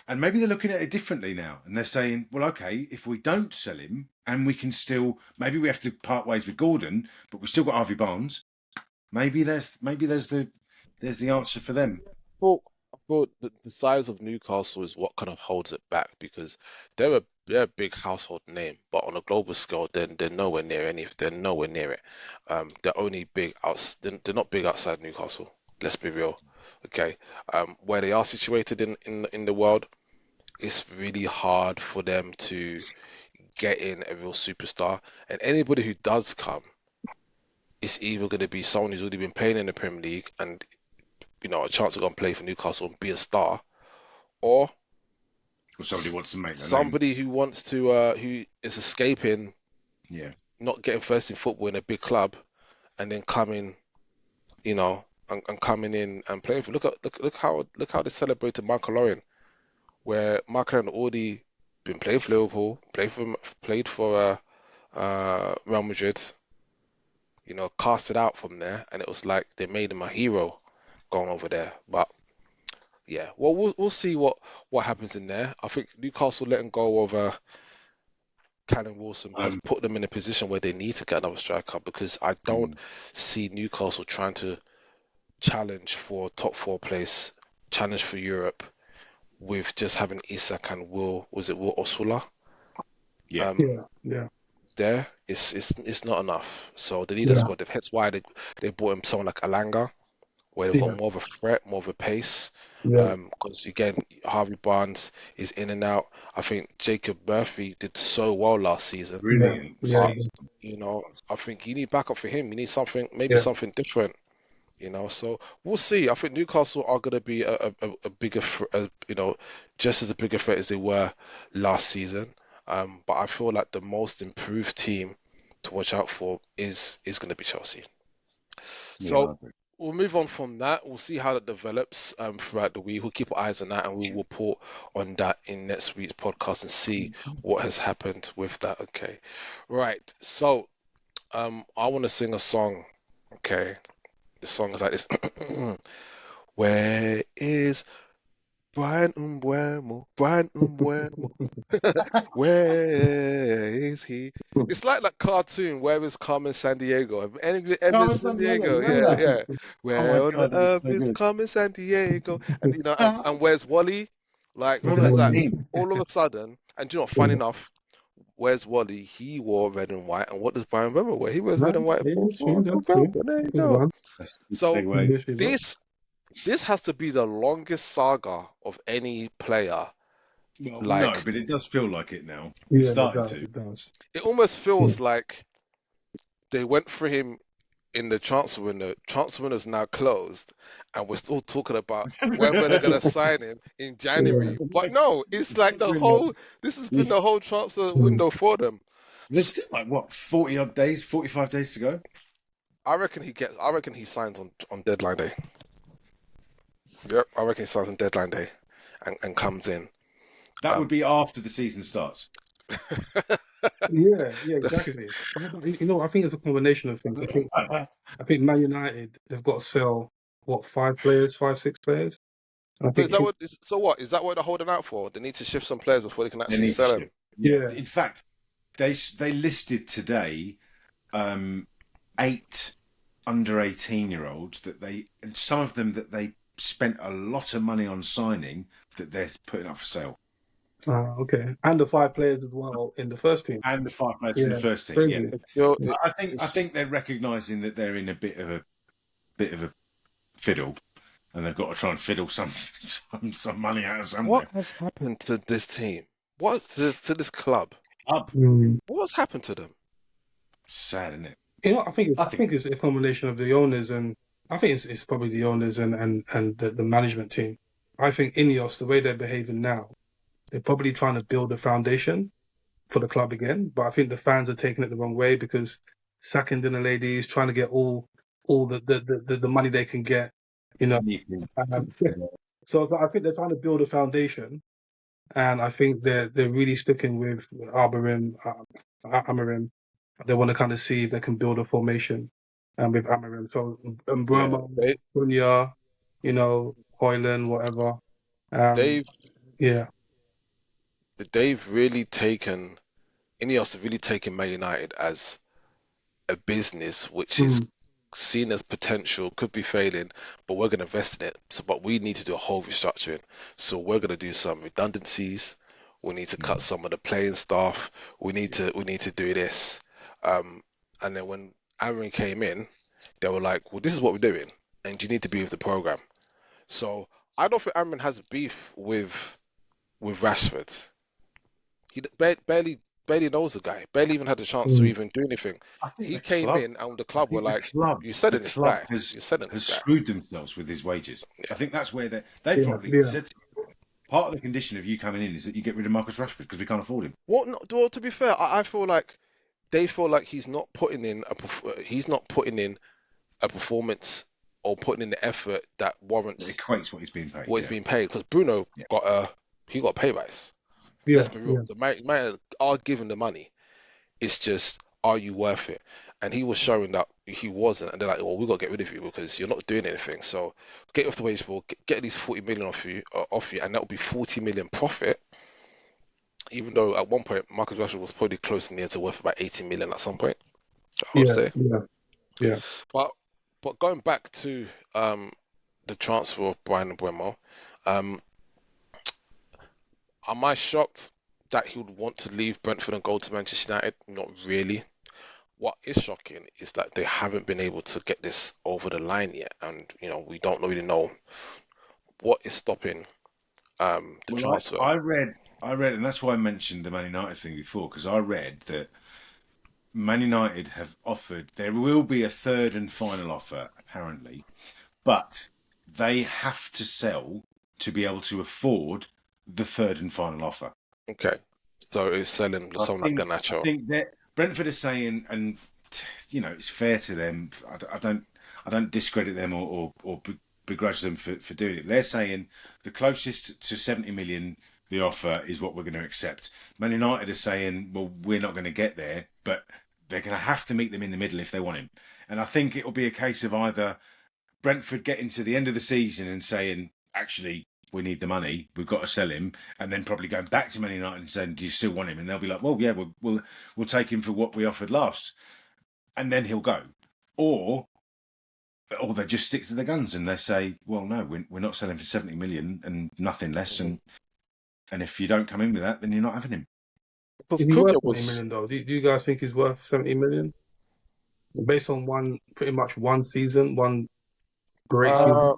And maybe they're looking at it differently now, and they're saying, "Well, okay, if we don't sell him, and we can still, maybe we have to part ways with Gordon, but we've still got Harvey Barnes. Maybe there's the answer for them." Well, the size of Newcastle is what kind of holds it back because they're a big household name, but on a global scale, they're nowhere near they're nowhere near it. They're only they're not big outside Newcastle. Let's be real, okay? Where they are situated in the world, it's really hard for them to get in a real superstar, and anybody who does come, it's either going to be someone who's already been playing in the Premier League and a chance to go and play for Newcastle and be a star, or Or somebody wants to make their name. somebody who is escaping, Yeah. not getting first in football in a big club, and then coming, and coming in and playing for. Look how they celebrated Michael Owen, where Michael had already been playing for Liverpool, played for Real Madrid, casted out from there, and it was like they made him a hero going over there. But yeah, well, we'll see what happens in there. I think Newcastle letting go of Callum Wilson has put them in a position where they need to get another striker because I don't see Newcastle trying to challenge for top four place, challenge for Europe with just having Isak and Will Osula? Yeah. yeah. There, it's not enough. So they need a Yeah. squad. That's why they brought in someone like Alanga, where they've got more of a threat, more of a pace. Yeah. Because again, Harvey Barnes is in and out. I think Jacob Murphy did so well last season. Brilliant. Yeah. I think you need backup for him. You need something, maybe Yeah. something different. So we'll see. I think Newcastle are going to be a bigger, just as a bigger threat as they were last season. But I feel like the most improved team to watch out for is going to be Chelsea. Yeah, So I agree. we'll move on from that. We'll see how that develops throughout the week. We'll keep our eyes on that, and we'll report on that in next week's podcast and see what has happened with that. Okay, right. So I want to sing a song. Okay, the song is like this. Where is Brian Mbeumo? Brian Mbeumo. Where is he? It's like that cartoon. Where is Carmen San Diego? Have any of you ever Carmen San San Diego, Diego? remember Yeah, that? yeah. Oh Where my on God, the that was earth so is good. Carmen San Diego? And where's Wally? Like all of a sudden, and do you know, funny enough, where's Wally? He wore red and white, and what does Brian Weber wear? He wears red and white Yeah, for that's true. for That's true. Belgium. There you Good go. one. That's a good So segue. this this has to be the longest saga of any player. Well, no, Like, but it does feel like it now. Yeah, It's it starting does. to. It does. it almost Yeah. feels like they went for him in the transfer window. Transfer window is now closed, and we're still talking about whether they're gonna sign him in January. But no, it's like the whole. This has been the whole transfer Mm. window for them. There's still like what 40 odd days, 45 days to go. I reckon he gets. I reckon he signs on deadline day. Yep, I reckon he signs on deadline day, and comes in. That would be after the season starts. Yeah, exactly. You know, I think it's a combination of things. I think Man United, they've got to sell what, 5, 6 players. I But is think that what? So what? Is that what they're holding out for? They need to shift some players before they can They actually need to sell him. ship. Yeah. Yeah. In fact, they listed today 8 under 18-year-olds and some of them that they spent a lot of money on signing that they're putting up for sale. Okay. And the 5 players as well in the first team. And the 5 players from Yeah, the first team. crazy. Yeah. You know, I think they're recognising that they're in a bit of a fiddle, and they've got to try and fiddle some money out of somewhere. what has happened to this team? What's to this club? Up. What's happened to them? Sad, isn't it? You know, I think it's a combination of the owners, and I think it's probably the owners and the management team. I think Ineos, the way they're behaving now, they're probably trying to build a foundation for the club again. But I think the fans are taking it the wrong way because sacking dinner ladies, trying to get all the money they can get, you know. So I think they're trying to build a foundation, and I think they're really sticking with Amarim. They want to kind of see if they can build a formation with Amarim. So Mbeumo, Cunha, you know, Hoyland, whatever. They've really taken Ineos have really taken Man United as a business which is seen as potential, could be failing, but we're going to invest in it. So, but we need to do a whole restructuring. So we're going to do some redundancies. We need to cut some of the playing staff. We need to do this. And then when Aaron came in, they were like, "Well, this is what we're doing, and you need to be with the program." So I don't think Aaron has beef with Rashford. He barely knows the guy. Barely even had a chance to even do anything. He came in, and the club were like, "You said in this guy. You said in this guy." Screwed themselves with his wages. I think that's where they probably said part of the condition of you coming in is that you get rid of Marcus Rashford because we can't afford him. Well, to be fair, I feel like they feel like he's not putting in a performance or putting in the effort that warrants It equates what he's being paid. He's being paid. Because Bruno got a pay rise. Yeah, Let's be real. The man are given the money. It's just, are you worth it? And he was showing that he wasn't. And they're like, well, we got to get rid of you because you're not doing anything. So get off the wage bill, get at least 40 million off you, and that will be 40 million profit. Even though at one point Marcus Rashford was probably close near to worth about 80 million at some point, I would say. Yeah. But going back to the transfer of Brian Mbeumo, am I shocked that he would want to leave Brentford and go to Manchester United? Not really. What is shocking is that they haven't been able to get this over the line yet, and we don't really know what is stopping the transfer. I read, and that's why I mentioned the Man United thing before, because I read that Man United have offered, there will be a third and final offer, apparently, but they have to sell to be able to afford the third and final offer. Okay. So it's selling someone like Garnacho. I think that Brentford are saying, and it's fair to them. I don't discredit them or begrudge them for doing it. They're saying the closest to 70 million the offer is what we're going to accept. Man United are saying, well, we're not going to get there, but they're going to have to meet them in the middle if they want him. And I think it will be a case of either Brentford getting to the end of the season and saying, actually, we need the money, we've got to sell him, and then probably going back to Man United and saying, do you still want him? And they'll be like, well, yeah, we'll take him for what we offered last. And then he'll go. Or they just stick to the guns and they say, well, no, we're not selling for 70 million and nothing less. And if you don't come in with that, then you're not having him. Is he worth 70 million though? Do you guys think he's worth 70 million? Based on pretty much one season, one great season?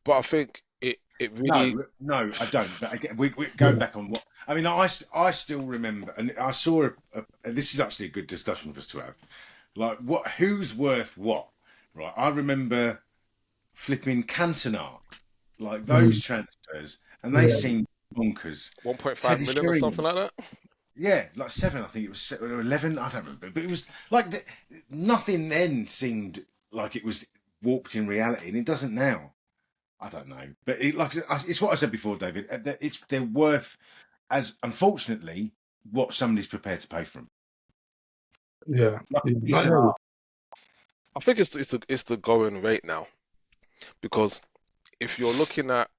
but I think it really. No, I don't. But again, we're going back on what I mean. I still remember, and I saw this is actually a good discussion for us to have. Like, who's worth what, right? I remember flipping Cantona, like those transfers, and they seemed bonkers. 1.5 Teddy million or something like that. Yeah, like 7, I think it was, or 11, I don't remember. But it was like nothing then seemed like it was warped in reality, and it doesn't now. I don't know. But it's what I said before, David. They're worth, as unfortunately, what somebody's prepared to pay for them. Yeah. I think it's the going rate now, because if you're looking at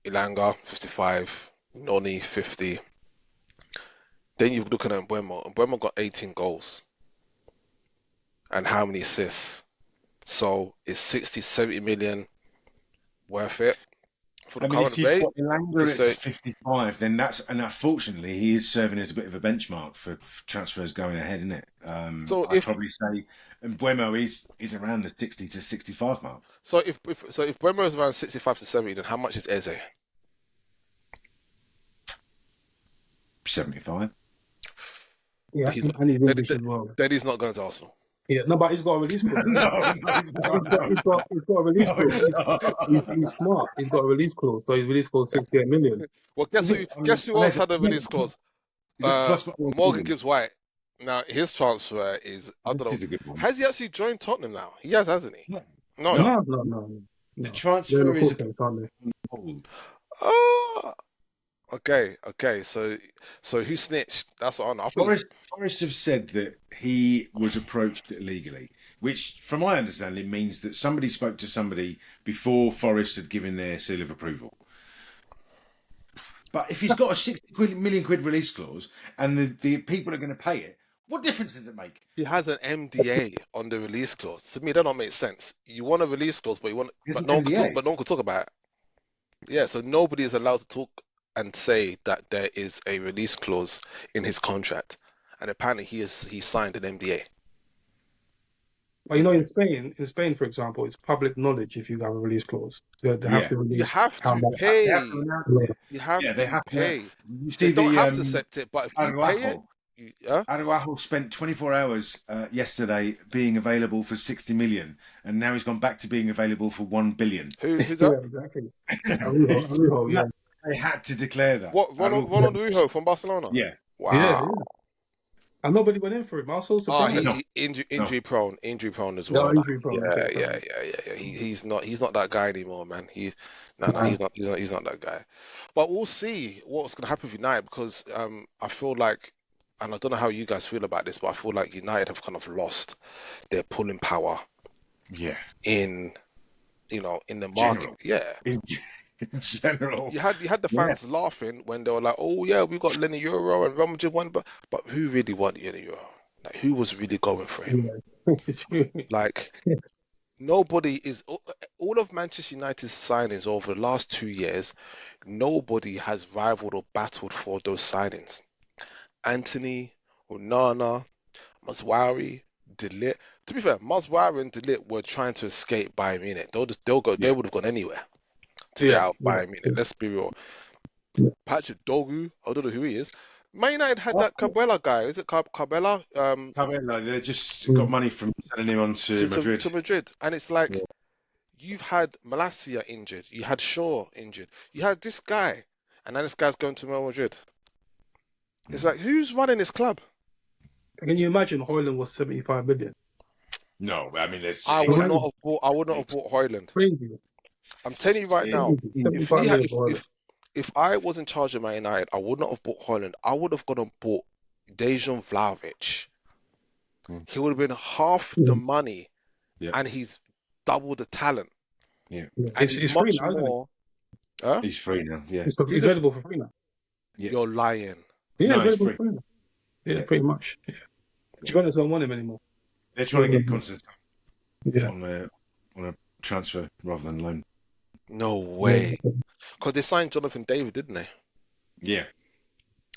Ilanga 55, Noni 50, then you're looking at Mbeumo. Mbeumo got 18 goals and how many assists? So is 60, 70 million worth it for the current if you've rate? got Ilanga at 55, then and unfortunately he is serving as a bit of a benchmark for transfers going ahead, isn't it? I'd probably say Mbeumo is around the 60 to 65 mark. So if Mbeumo is around 65 to 70, then how much is Eze? 75. Yeah, and he's English as well. Then he's not going to Arsenal. Yeah, no, but he's got a release clause. He's got a release clause. He's smart. He's got a release clause, so his release clause 68 million. Well, guess who else had a release clause? Morgan Gibbs-White. Now his transfer is, I don't know. Has he actually joined Tottenham now? He has, hasn't he? No. The transfer is. Oh. Okay. So who snitched? That's what I know. Forest have said that he was approached illegally, which, from my understanding, means that somebody spoke to somebody before Forest had given their seal of approval. But if he's got a 60 million quid release clause and the people are going to pay it, what difference does it make? He has an MDA on the release clause. To me, that don't make sense. You want a release clause, but no one can talk about it. Yeah, so nobody is allowed to talk and say that there is a release clause in his contract, and apparently he signed an MDA. Well, in Spain, for example, it's public knowledge if you have a release clause. They have to release. You have to pay. You have to pay. They don't have to accept it, but if you pay it. Araujo spent 24 hours yesterday being available for 60 million, and now he's gone back to being available for 1 billion. Who's that? Exactly. Yeah. They had to declare that. What, Ronald Araujo from Barcelona? Yeah. Wow. Yeah. And nobody went in for him. I was so surprised. Injury prone as well. Injury prone. Yeah. He's not that guy anymore, man. He's not that guy. But we'll see what's going to happen with United, because I feel like, and I don't know how you guys feel about this, but I feel like United have kind of lost their pulling power. Yeah. In the market. Yeah. In general. You had the fans laughing when they were like, "Oh yeah, we got Lenny Euro and Real Madrid won," but who really wanted Lenny Euro? Like, who was really going for him? Like, nobody is. All of Manchester United's signings over the last 2 years, nobody has rivaled or battled for those signings. Anthony, Onana, Mazraoui, De Ligt. To be fair, Mazraoui and De Ligt were trying to escape Bayern Munich. They would have gone anywhere to get out Bayern Munich. Let's be real. Patrick Dogu, I don't know who he is. Man United had that Cabela guy. Is it Cabela? Cabela, they just got money from selling him on to Madrid. To Madrid. And it's like, you've had Malacia injured. You had Shaw injured. You had this guy. And now this guy's going to Real Madrid. It's like, who's running this club? Can you imagine Højlund was 75 million? No, I mean, I would not have bought Højlund. Crazy. I'm telling you right now, if I was in charge of Man United, I would not have bought Højlund. I would have gone and bought Dejan Vlahovic. He would have been half the money, and he's double the talent. Yeah, and he's much free now, more. Huh? He's free now. Yeah, he's available for free now. Yeah. You're lying. Yeah, he's available for free now. Yeah, pretty much. Yeah. Juventus don't want him anymore. They're trying to get Constance on a transfer rather than loan. No way. Because they signed Jonathan David, didn't they? Yeah.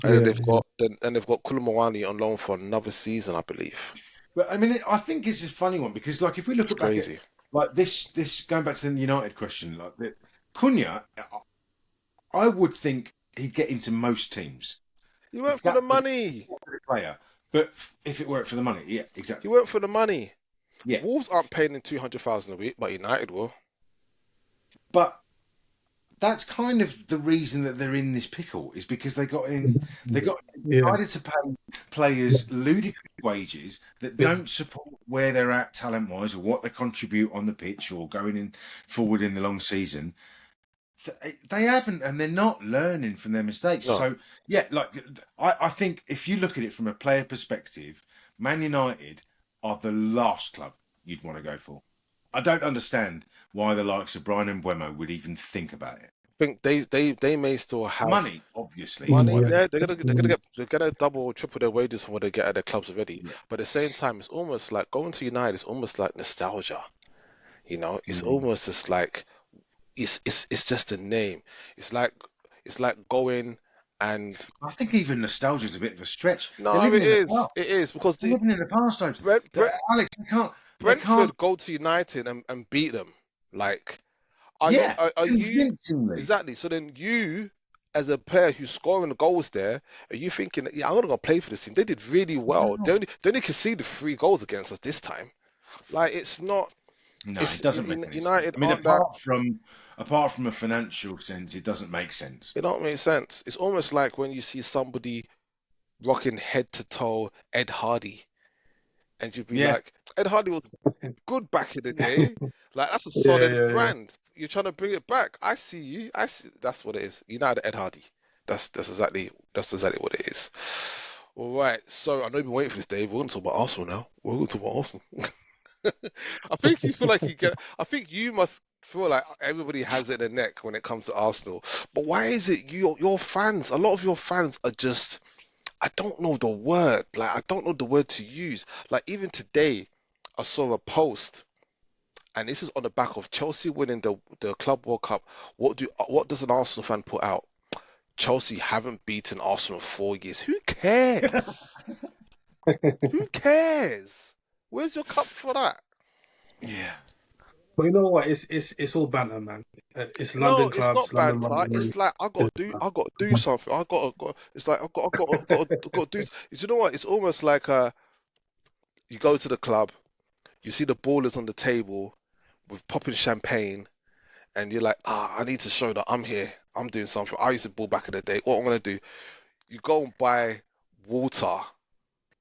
And they've got Koulibaly on loan for another season, I believe. But I mean, I think it's a funny one because, like, if we look back like this going back to the United question, like Cunha, I would think he'd get into most teams. He If went for the that was money. a player, but if it weren't for the money, yeah, He exactly. went for the money. Yeah. Wolves aren't paying him 200,000 a week, but United will. But that's kind of the reason that they're in this pickle, is because they got Yeah. decided to pay players ludicrous wages that Yeah. don't support where they're at talent wise or what they contribute on the pitch or going in forward in the long season. They haven't, and they're not learning from their mistakes. No. So yeah, like I think if you look at it from a player perspective, Man United are the last club you'd want to go for. I don't understand why the likes of Brian and Mbeumo would even think about it. I think they may still have Money, obviously. money. Yeah. Yeah, they're gonna double or triple their wages from what they get at their clubs already. Yeah. But at the same time, it's almost like going to United is almost like nostalgia. You know, it's Mm. almost just like it's just a name. It's like going and I think even nostalgia is a bit of a stretch. They're no, living it in the is. past. It is because They're living in the past, Alex. They can't. Brentford go to United and beat them. Like, are you Yeah, are you convincingly. exactly? So then you, as a player who's scoring the goals there, are you thinking, yeah, I'm gonna go play for this team? They did really well. No. They only conceded 3 goals against us this time. Like, it's not. No, It's it doesn't make any sense. United I mean, aren't that. apart from a financial sense, it doesn't make sense. It don't make sense. It's almost like when you see somebody rocking head to toe Ed Hardy, and you'd be Yeah, like, Ed Hardy was good back in the day. Like, that's a Yeah, solid yeah, yeah. brand. You're trying to bring it back. I see you. I see. That's what it is. United Ed Hardy. That's exactly what it is. All right. So I know you've been waiting for this, Dave. We're going to talk about Arsenal now. We're going to talk about Arsenal. I think you feel like you get. I think you must feel like everybody has it in their neck when it comes to Arsenal. But why is it your fans? A lot of your fans are just. I don't know the word. Like, I don't know the word to use. Like, even today, I saw a post, and this is on the back of Chelsea winning the Club World Cup. What does an Arsenal fan put out? Chelsea haven't beaten Arsenal 4 years. Who cares? Who cares? Where's your cup for that? yeah. But you know what? It's all banter, man. It's No, London it's not clubs, London banter. rivalry. It's like I got to do something. It's like I got to do. You know what? It's almost like you go to the club, you see the ballers on the table with popping champagne, and you're like, I need to show that I'm here. I'm doing something. I used to ball back in the day. What I'm gonna do? You go and buy water,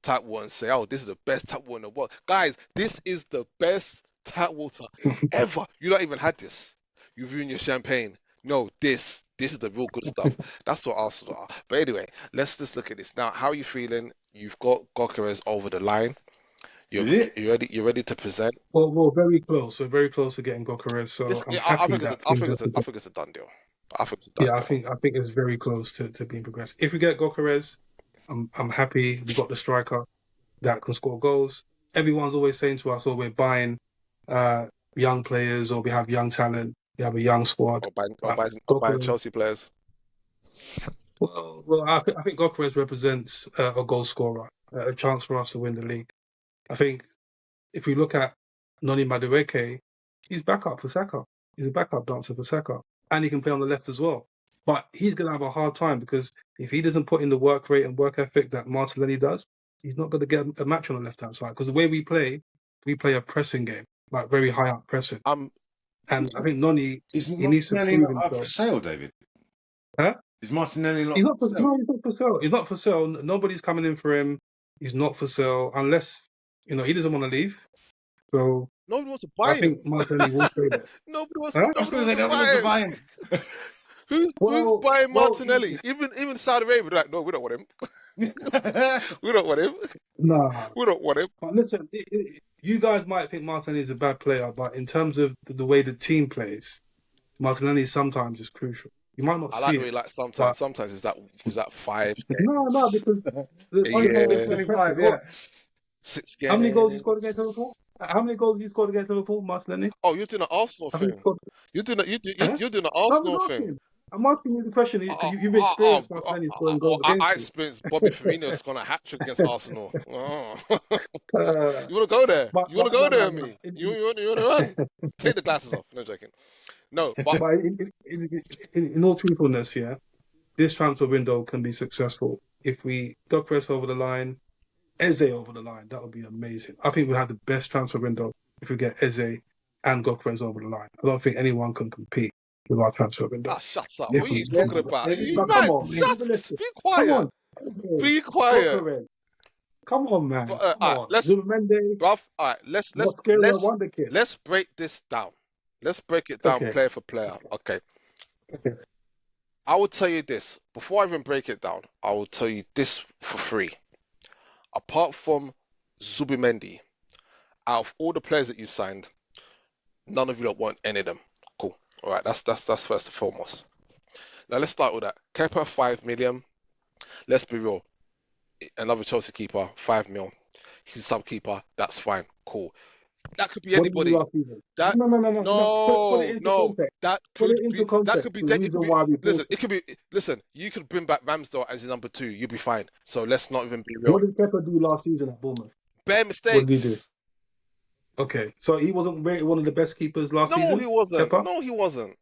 tap water, and say, oh, this is the best tap water in the world. Guys, this is the best tap water ever. You not even had this. You've ruined your champagne. No, this is the real good stuff. That's what Arsenal are. But anyway, let's just look at this now. How are you feeling? You've got Gyokores over the line. Is it? You're ready to present. Well, we're very close. We're very close to getting Gyokores, so I'm I happy think that things are. I think it's a done deal. I think it's a done Yeah, I deal. think it's very close to being progressed. If we get Gyokores, I'm happy. We got the striker that can score goals. Everyone's always saying to us, "Oh, we're buying young players, or we have young talent. We have a young squad." But Or buying Gyökeres, Chelsea players. I think Gyökeres represents a goal scorer, a chance for us to win the league. I think if we look at Noni Madueke, he's backup for Saka. He's a backup dancer for Saka, and he can play on the left as well. But he's going to have a hard time because if he doesn't put in the work rate and work ethic that Martinelli does, he's not going to get a match on the left hand side. Because the way we play a pressing game, like very high up pressing. Um, And I think Noni, Is he needs to Martinelli prove not up for himself. sale, David? Huh? Is Martinelli not He's up not for for sale? no, he's not for sale. He's not for sale. Nobody's coming in for him. He's not for sale unless he doesn't want to leave. So nobody wants to I buy him. think Martinelli will stay there. Nobody wants Huh? I was going to say to nobody buy wants to him. buy him. Who's buying Well, Martinelli? Even Saudi Arabia, they're like, no, we don't want him. We don't want him. nah. We don't want him. But listen, you guys might think Martinelli is a bad player, but in terms of the way the team plays, Martinelli sometimes is crucial. You might not I like see the way, it, like, sometimes. but Sometimes is that 5 no, games, because a only Only the year, pressure. 25, yeah. 6 How many goals he scored against Liverpool? games. How many goals he scored against Liverpool, Martinelli? Oh, you're doing an Arsenal I think he thing. scored. You're doing Huh? you're doing an I was Arsenal thing. asking. I'm asking you the question because you've experienced my Penny scoring goals I against you. experienced Bobby Firmino scoring a hat-trick against Arsenal. Oh. Uh, You want to go there? but You want to go no, there no, with no. me? You want to run? Take the glasses off. No joking. No, but But in all truthfulness, yeah, this transfer window can be successful if we got Chris over the line, Eze over the line. That would be amazing. I think we have the best transfer window if we get Eze and Gyokores over the line. I don't think anyone can compete with our transfer window. shut up. If What are we you get, talking about? Are you but come mad? on, man, Just listen. be Come quiet. on, Eze, Be quiet. Gyokores. Come on, man. But, Come all right, on. Zubimendi, bruv. All right, Mosquera, Wonderkid. let's break this down. Let's break it down Okay. player for player. Okay. Okay. I will tell you this before I even break it down. I will tell you this for free. Apart from Zubimendi, out of all the players that you've signed, none of you don't want any of them. Cool. All right, that's first and foremost. Now let's start with that. Kepa 5 million. Let's be real. Another Chelsea keeper 5 mil. He's a sub keeper. That's fine. Cool. That could be What did you do anybody. last season? That No. Put it into no. context. That Put it could into be context. The that could reason be. why we bought Listen, him. it could be. Listen, you could bring back Ramsdale as your number 2. You'll be fine. So let's not even be real. What did Pepper do last season at Bournemouth? Bare What did he do? mistakes. Okay, so he wasn't rated one of the best keepers last No, season. he wasn't. Pepper? No, he wasn't.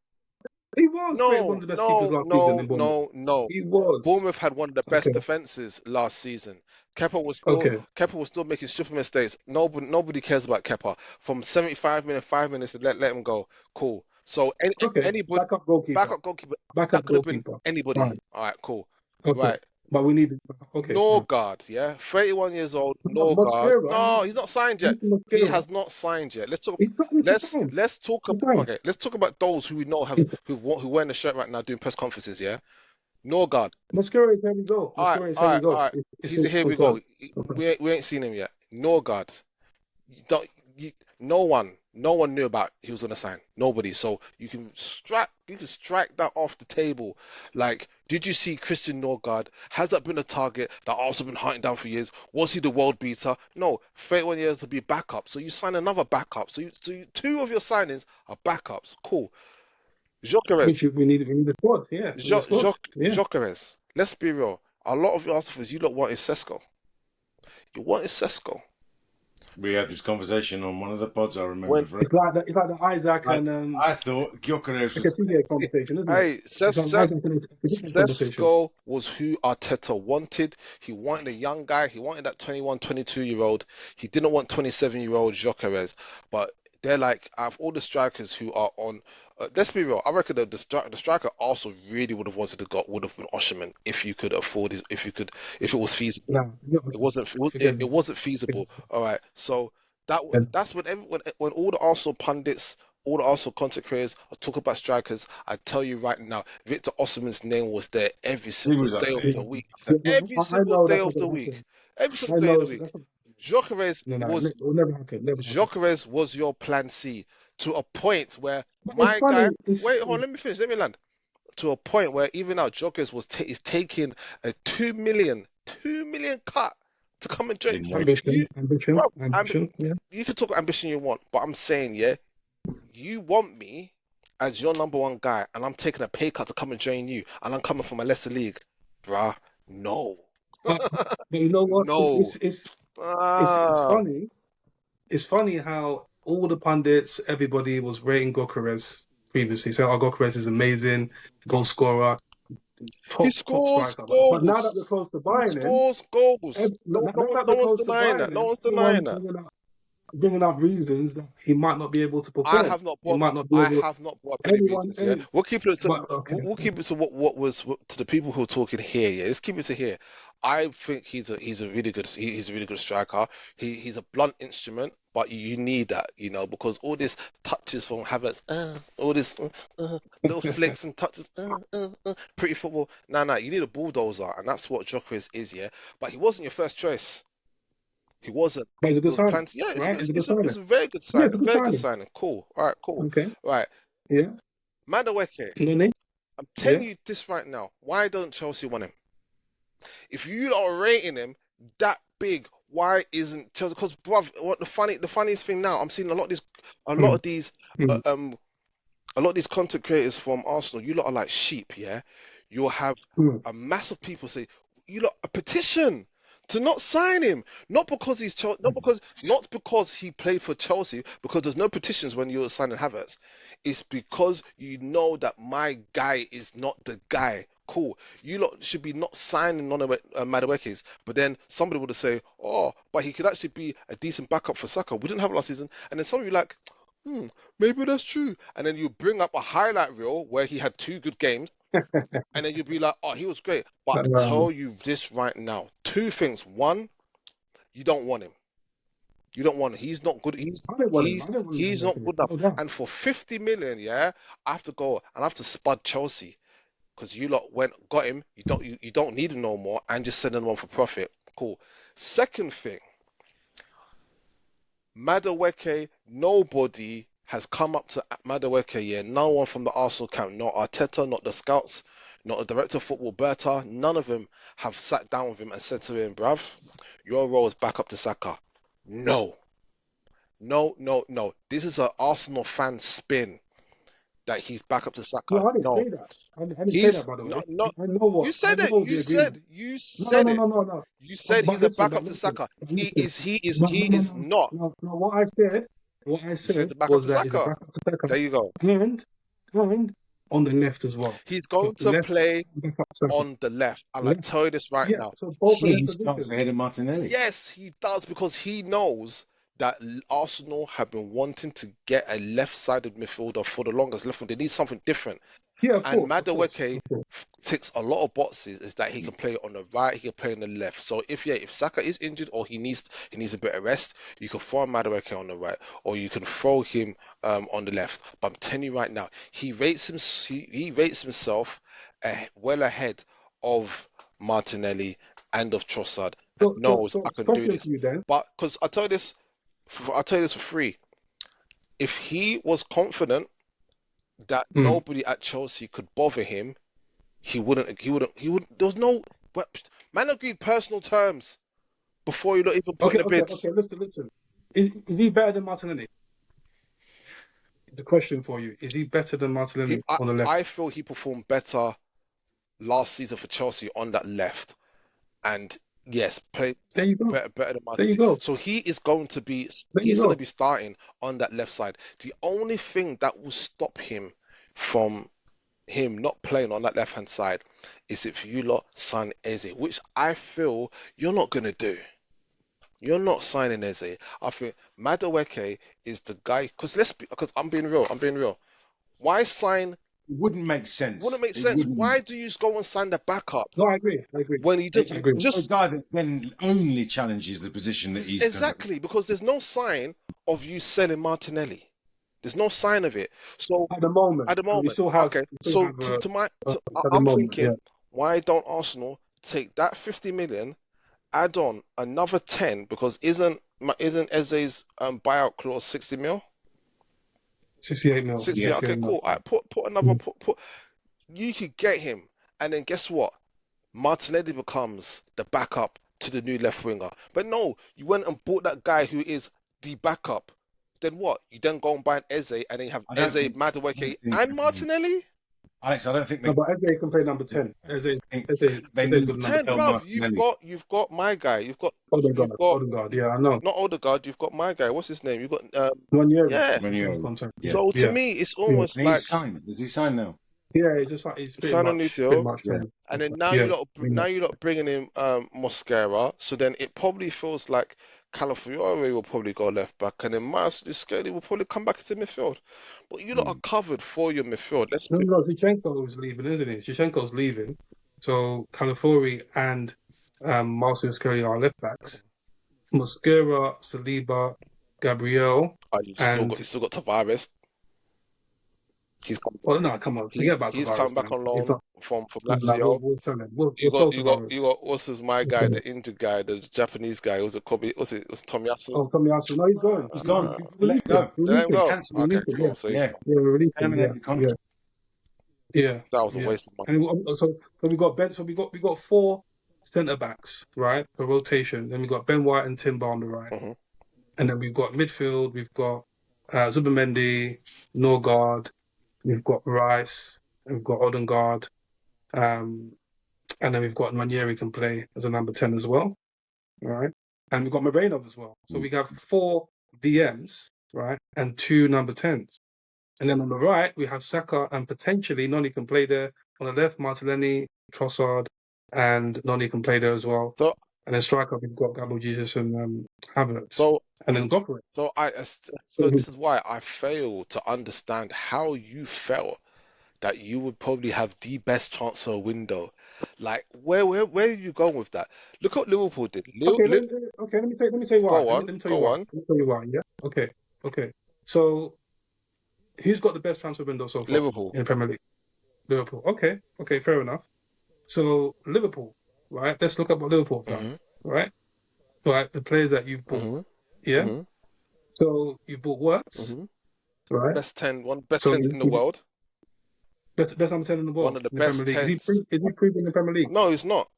He was rated one No, of the best keepers last season in Bournemouth. no. He was. Bournemouth had one of the best Okay. defenses last season. Okay. Kepa was still making stupid mistakes. Nobody cares about Kepa. From 75 minutes, 5 minutes, let him go. Cool. So Okay. anybody, Backup goalkeeper. backup goalkeeper, that Backup could have been goalkeeper. anybody. Fine. All right, cool. Okay. Right. But we need. Okay. Fine. Norgard, yeah, 31 years old. Norgard. Mosquera. No, he's not signed yet. He Mosquera. has not signed yet. Let's talk. He's fine. Let's talk He's about. fine. Okay, let's talk about those who we know who've wearing the shirt right now doing press conferences. Yeah, Norgard. Mascara is here we go. Mascara is here we All go. right. It's He's a here we confirmed. go. We ain't seen him yet. Norgard. You don't. No one knew about he was gonna sign. Nobody. So you can strike that off the table. Like, did you see Christian Norgard? Has that been a target that also been hunting down for years? Was he the world beater? No. 31 years to be backup. So you sign another backup. So two of your signings are backups. Cool. Gyokores. We need a squad. Yeah. We need a squad. Yeah. Gyokores. Let's be real. A lot of your Arsenal fans, you lot want is Sesko. You want is Sesko. We had this conversation on one of the pods, I remember. It's like the Isaac and I thought Gyokores was... Ekitike conversation, isn't it? Hey, It's an Isaac and Ekitike conversation. Sesko was who Arteta wanted. He wanted a young guy. He wanted that 21, 22-year-old. He didn't want 27-year-old Gyokores. But they're like, out of all the strikers who are on, let's be real. I reckon that the striker also really would have wanted to would have been Osherman if you could afford it, if it was feasible. No, It wasn't feasible. All right, so that's when all the Arsenal pundits, all the Arsenal content creators are talking about strikers. I tell you right now, Victor Osimhen's name was there every single day of the week. Every single day of the week. Every single day of the week. Gyokores was your plan C to a point where my guy. Wait, hold on, let me finish. Let me land. To a point where even now Gyokores is taking a 2 million cut to come and join. Ambition. Yeah. You can talk ambition you want, but I'm saying, yeah, you want me as your number one guy, and I'm taking a pay cut to come and join you, and I'm coming from a lesser league, bruh. No. But you know what? No. It's funny. It's funny how all the pundits, everybody was rating Gyokores previously. So, Gyokores is amazing, goal scorer, He top scores striker. goals. But now that we're close to buying him, scores goals. No one's denying that. No one's denying that. Bringing up reasons that he might not be able to perform. I have not brought up any reasons. Yeah, we'll keep it to what was to the people who are talking here. Yeah, let's keep it to here. I think he's a really good striker. He's a blunt instrument, but you need that, because all these touches from Havertz, all this little flicks and touches, pretty football. No, you need a bulldozer, and that's what Gyokores is. Yeah, but he wasn't your first choice. He wasn't. But it's a good signing. Yeah, it's a very good sign. Yeah, very good signing. Cool. All right, cool. Okay. Right. Yeah. Madueke. I'm telling you this right now. Why don't Chelsea want him? If you are rating him that big, why isn't Chelsea? Because, bruv, the funniest thing now, I'm seeing a lot of these A lot of these content creators from Arsenal, you lot are like sheep, yeah? You'll have Mm. a mass of people say, you lot a petition to not sign him. Not because not because he played for Chelsea, because there's no petitions when you're signing Havertz. It's because you know that my guy is not the guy. Cool. You lot should be not signing on Madueke's, but then somebody would say, oh, but he could actually be a decent backup for Saka. We didn't have it last season. And then some of you like, maybe that's true. And then you bring up a highlight reel where he had 2 good games, and then you'd be like, oh, he was great. But I tell you this right now, 2 things. One, you don't want him. You don't want him. He's not good. I don't want him. I don't want him He's to not make it. good enough. No doubt. And for 50 million, yeah, I have to go and I have to spud Chelsea because you lot got him. You don't need him no more, and just sending him on for profit. Cool. Second thing, Madueke, nobody has come up to Madueke yet. No one from the Arsenal camp, not Arteta, not the scouts, not the director of football, Berta. None of them have sat down with him and said to him, bruv, your role is back up to Saka. No, no, no, no. This is an Arsenal fan spin that he's back up to Saka. No, I didn't No, say that. I didn't say that, by the way. no. I know what. You I said it. know the agreement. You No, said no, it. no, no, no, no. You said But he's a listen, backup to Saka. He No, no, is no, not. no, no. What I You said said he's a backup was to that he's a Saka. backup to Saka, There you go. and on the left as well. He's So going to left play backup Saka. on the left, and I Left, tell you this right yeah. now. So both of them He starts positions. ahead of Martinelli. Yes, he does, because he knows that Arsenal have been wanting to get a left-sided midfielder for the longest. They need something different. Yeah, of And course, of course, Madueke of course. ticks a lot of boxes, is that he can play on the right, he can play on the left. So if Saka is injured or he needs a bit of rest, you can throw Madueke on the right, or you can throw him on the left. But I'm telling you right now, he rates himself well ahead of Martinelli and of Trossard, and knows I can do Question this. for you then. But because I tell you this for free, if he was confident that nobody at Chelsea could bother him, he wouldn't. There was no. Man agreed personal terms before you not even put in the bids. Okay. Listen. Is he better than Martinelli? The question for you: is he better than Martinelli on the left? I feel he performed better last season for Chelsea on that left, and yes, played There you go. better than There Martinelli. you go. So he is going to be. There you He's going go. to be starting on that left side. The only thing that will stop him from him not playing on that left hand side is if you lot sign Eze, which I feel you're not gonna do. You're not signing Eze. I think Madueke is the guy. Because I'm being real. Why sign? It wouldn't make sense. Wouldn't make It sense. wouldn't. Why do you go and sign the backup No, I agree. when you I agree. A guy that then only challenges the position that he's exactly, because there's no sign of you selling Martinelli. There's no sign of it. So At the moment, we still have. okay. We still So have, at the I'm moment, thinking, yeah. why don't Arsenal take that 50 million, add on another 10, because isn't Eze's buyout clause 60 mil? 68 mil. 60. Yeah, Okay, 68 cool. mil. Put another put. You could get him, and then guess what? Martinelli becomes the backup to the new left winger. But no, you went and bought that guy who is the backup. Then what? You then go and buy an Eze, and then you have Eze, Madueke, and Martinelli? Alex, I don't think No, but Eze can play number 10. Eze they good need number 10, 10. bruv. You've got my guy. You've got Odegaard. Yeah, I know. not Odegaard. You've got my guy. What's his name? You've got 1 year. yeah. Contract. Yeah. So to me, it's almost And like he's signed. Is he signed now? Yeah, it's just like it's sign a new pretty deal. much. Yeah. And then now Yeah. you're not bringing in Mosquera, so then it probably feels like Calafiore will probably go left back, and then Miles Skelly will probably come back into midfield. But you lot are covered for your midfield. No, Zichenko's leaving, isn't it? Zichenko's leaving, so Calafiori and Martin Scully are left backs. Mosquera, Saliba, Gabriel, You and still got Tavares. He's come, oh no, come on, forget about he's Tavares, coming back man. on loan from No, Lazio. we'll tell him. We'll You tell got Tavares. what's his my guy, the injured guy, the Japanese guy. Was it Tomiyasu? Oh, Tomiyasu. No, he's going. He's gone. We Let go. Let him go. Cancel. Okay, released him, cool. So he's Yeah. gone. Yeah, we released him. Terminated contract. Yeah. That was a Yeah. waste of money. And so we got Ben. So we got 4 centre backs, right, for rotation. Then we got Ben White and Timber on the right, Mhm. and then we've got midfield. We've got Zubimendi, Norgard, we've got Rice, we've got Odegaard, and then we've got Ranieri can play as a number 10 as well, right? And we've got Moreno as well. So we have 4 DMs, right, and 2 number 10s. And then on the right, we have Saka and potentially Noni can play there. On the left, Martinelli, Trossard, and Noni can play there as well. So, And then striker, we've got Gabriel Jesus and Havertz. so, And then Gyokores. so this is why I fail to understand how you felt that you would probably have the best transfer window. Like, where are you going with that? Look what Liverpool did. Okay, let me say why. Go on, Let me tell you why. go on. Let me tell you why. Yeah. Okay. So, who's got the best transfer window so far Liverpool. in the Premier League? Liverpool. Okay, fair enough. So Liverpool, right? Let's look at what Liverpool have done, right? Right, the players that you've bought. Yeah. So you bought Wirtz, right? Best 10 So in the world. best number 10 in the world. One of the in best Premier League. 10s. Is he proven in the Premier League? No, he's not.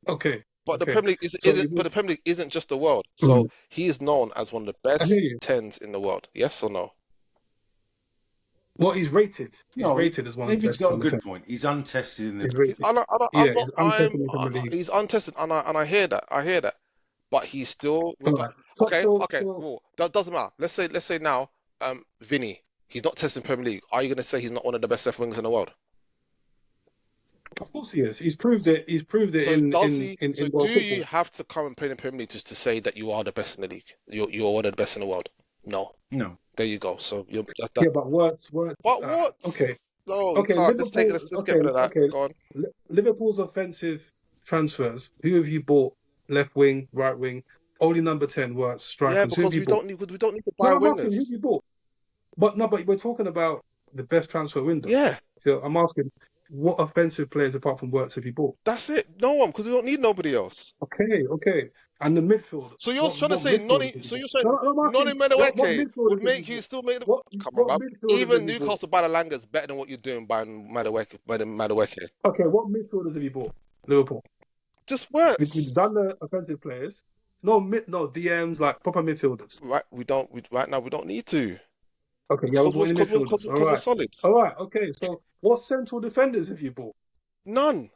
Okay. But the okay. Premier League but the Premier League isn't just the world. So he is known as one of the best 10s in the world. Yes or no? Well, he's rated. He's rated as one of the best. He's got a good point. He's untested in the He's untested in the Premier League. He's untested, and I hear that. But he's still okay. Cool. That doesn't matter. Let's say now, Vinny, he's not testing Premier League. Are you going to say he's not one of the best left wingers in the world? Of course he is. He's proved it. So do you have to come and play in the Premier League just to say that you are the best in the league? You're one of the best in the world? No. There you go. So you're that. Yeah, but Wirtz. But what? Okay. No. Okay. Let's get rid of that. Okay. Go on. Liverpool's offensive transfers. Who have you bought? Left wing, right wing. Only number 10 Wirtz. Strikers. Yeah, because we don't need to buy wingers. Asking, who have you bought? But we're talking about the best transfer window. Yeah. So I'm asking, what offensive players apart from Wirtz have you bought? That's it. No one, because we don't need nobody else. Okay. And the midfield. So you're trying to say Noni? So you're saying Noni Madueke would make you still make the? Come on, man. Even Newcastle Balalanga is better than what you're doing by Madueke. Okay, what midfielders have you bought? Liverpool. Just Wirtz. We've done the offensive players. No DMs, like proper midfielders. Right, right now we don't need to. Okay, yeah, because we're solid. All right, okay. So what central defenders have you bought? None.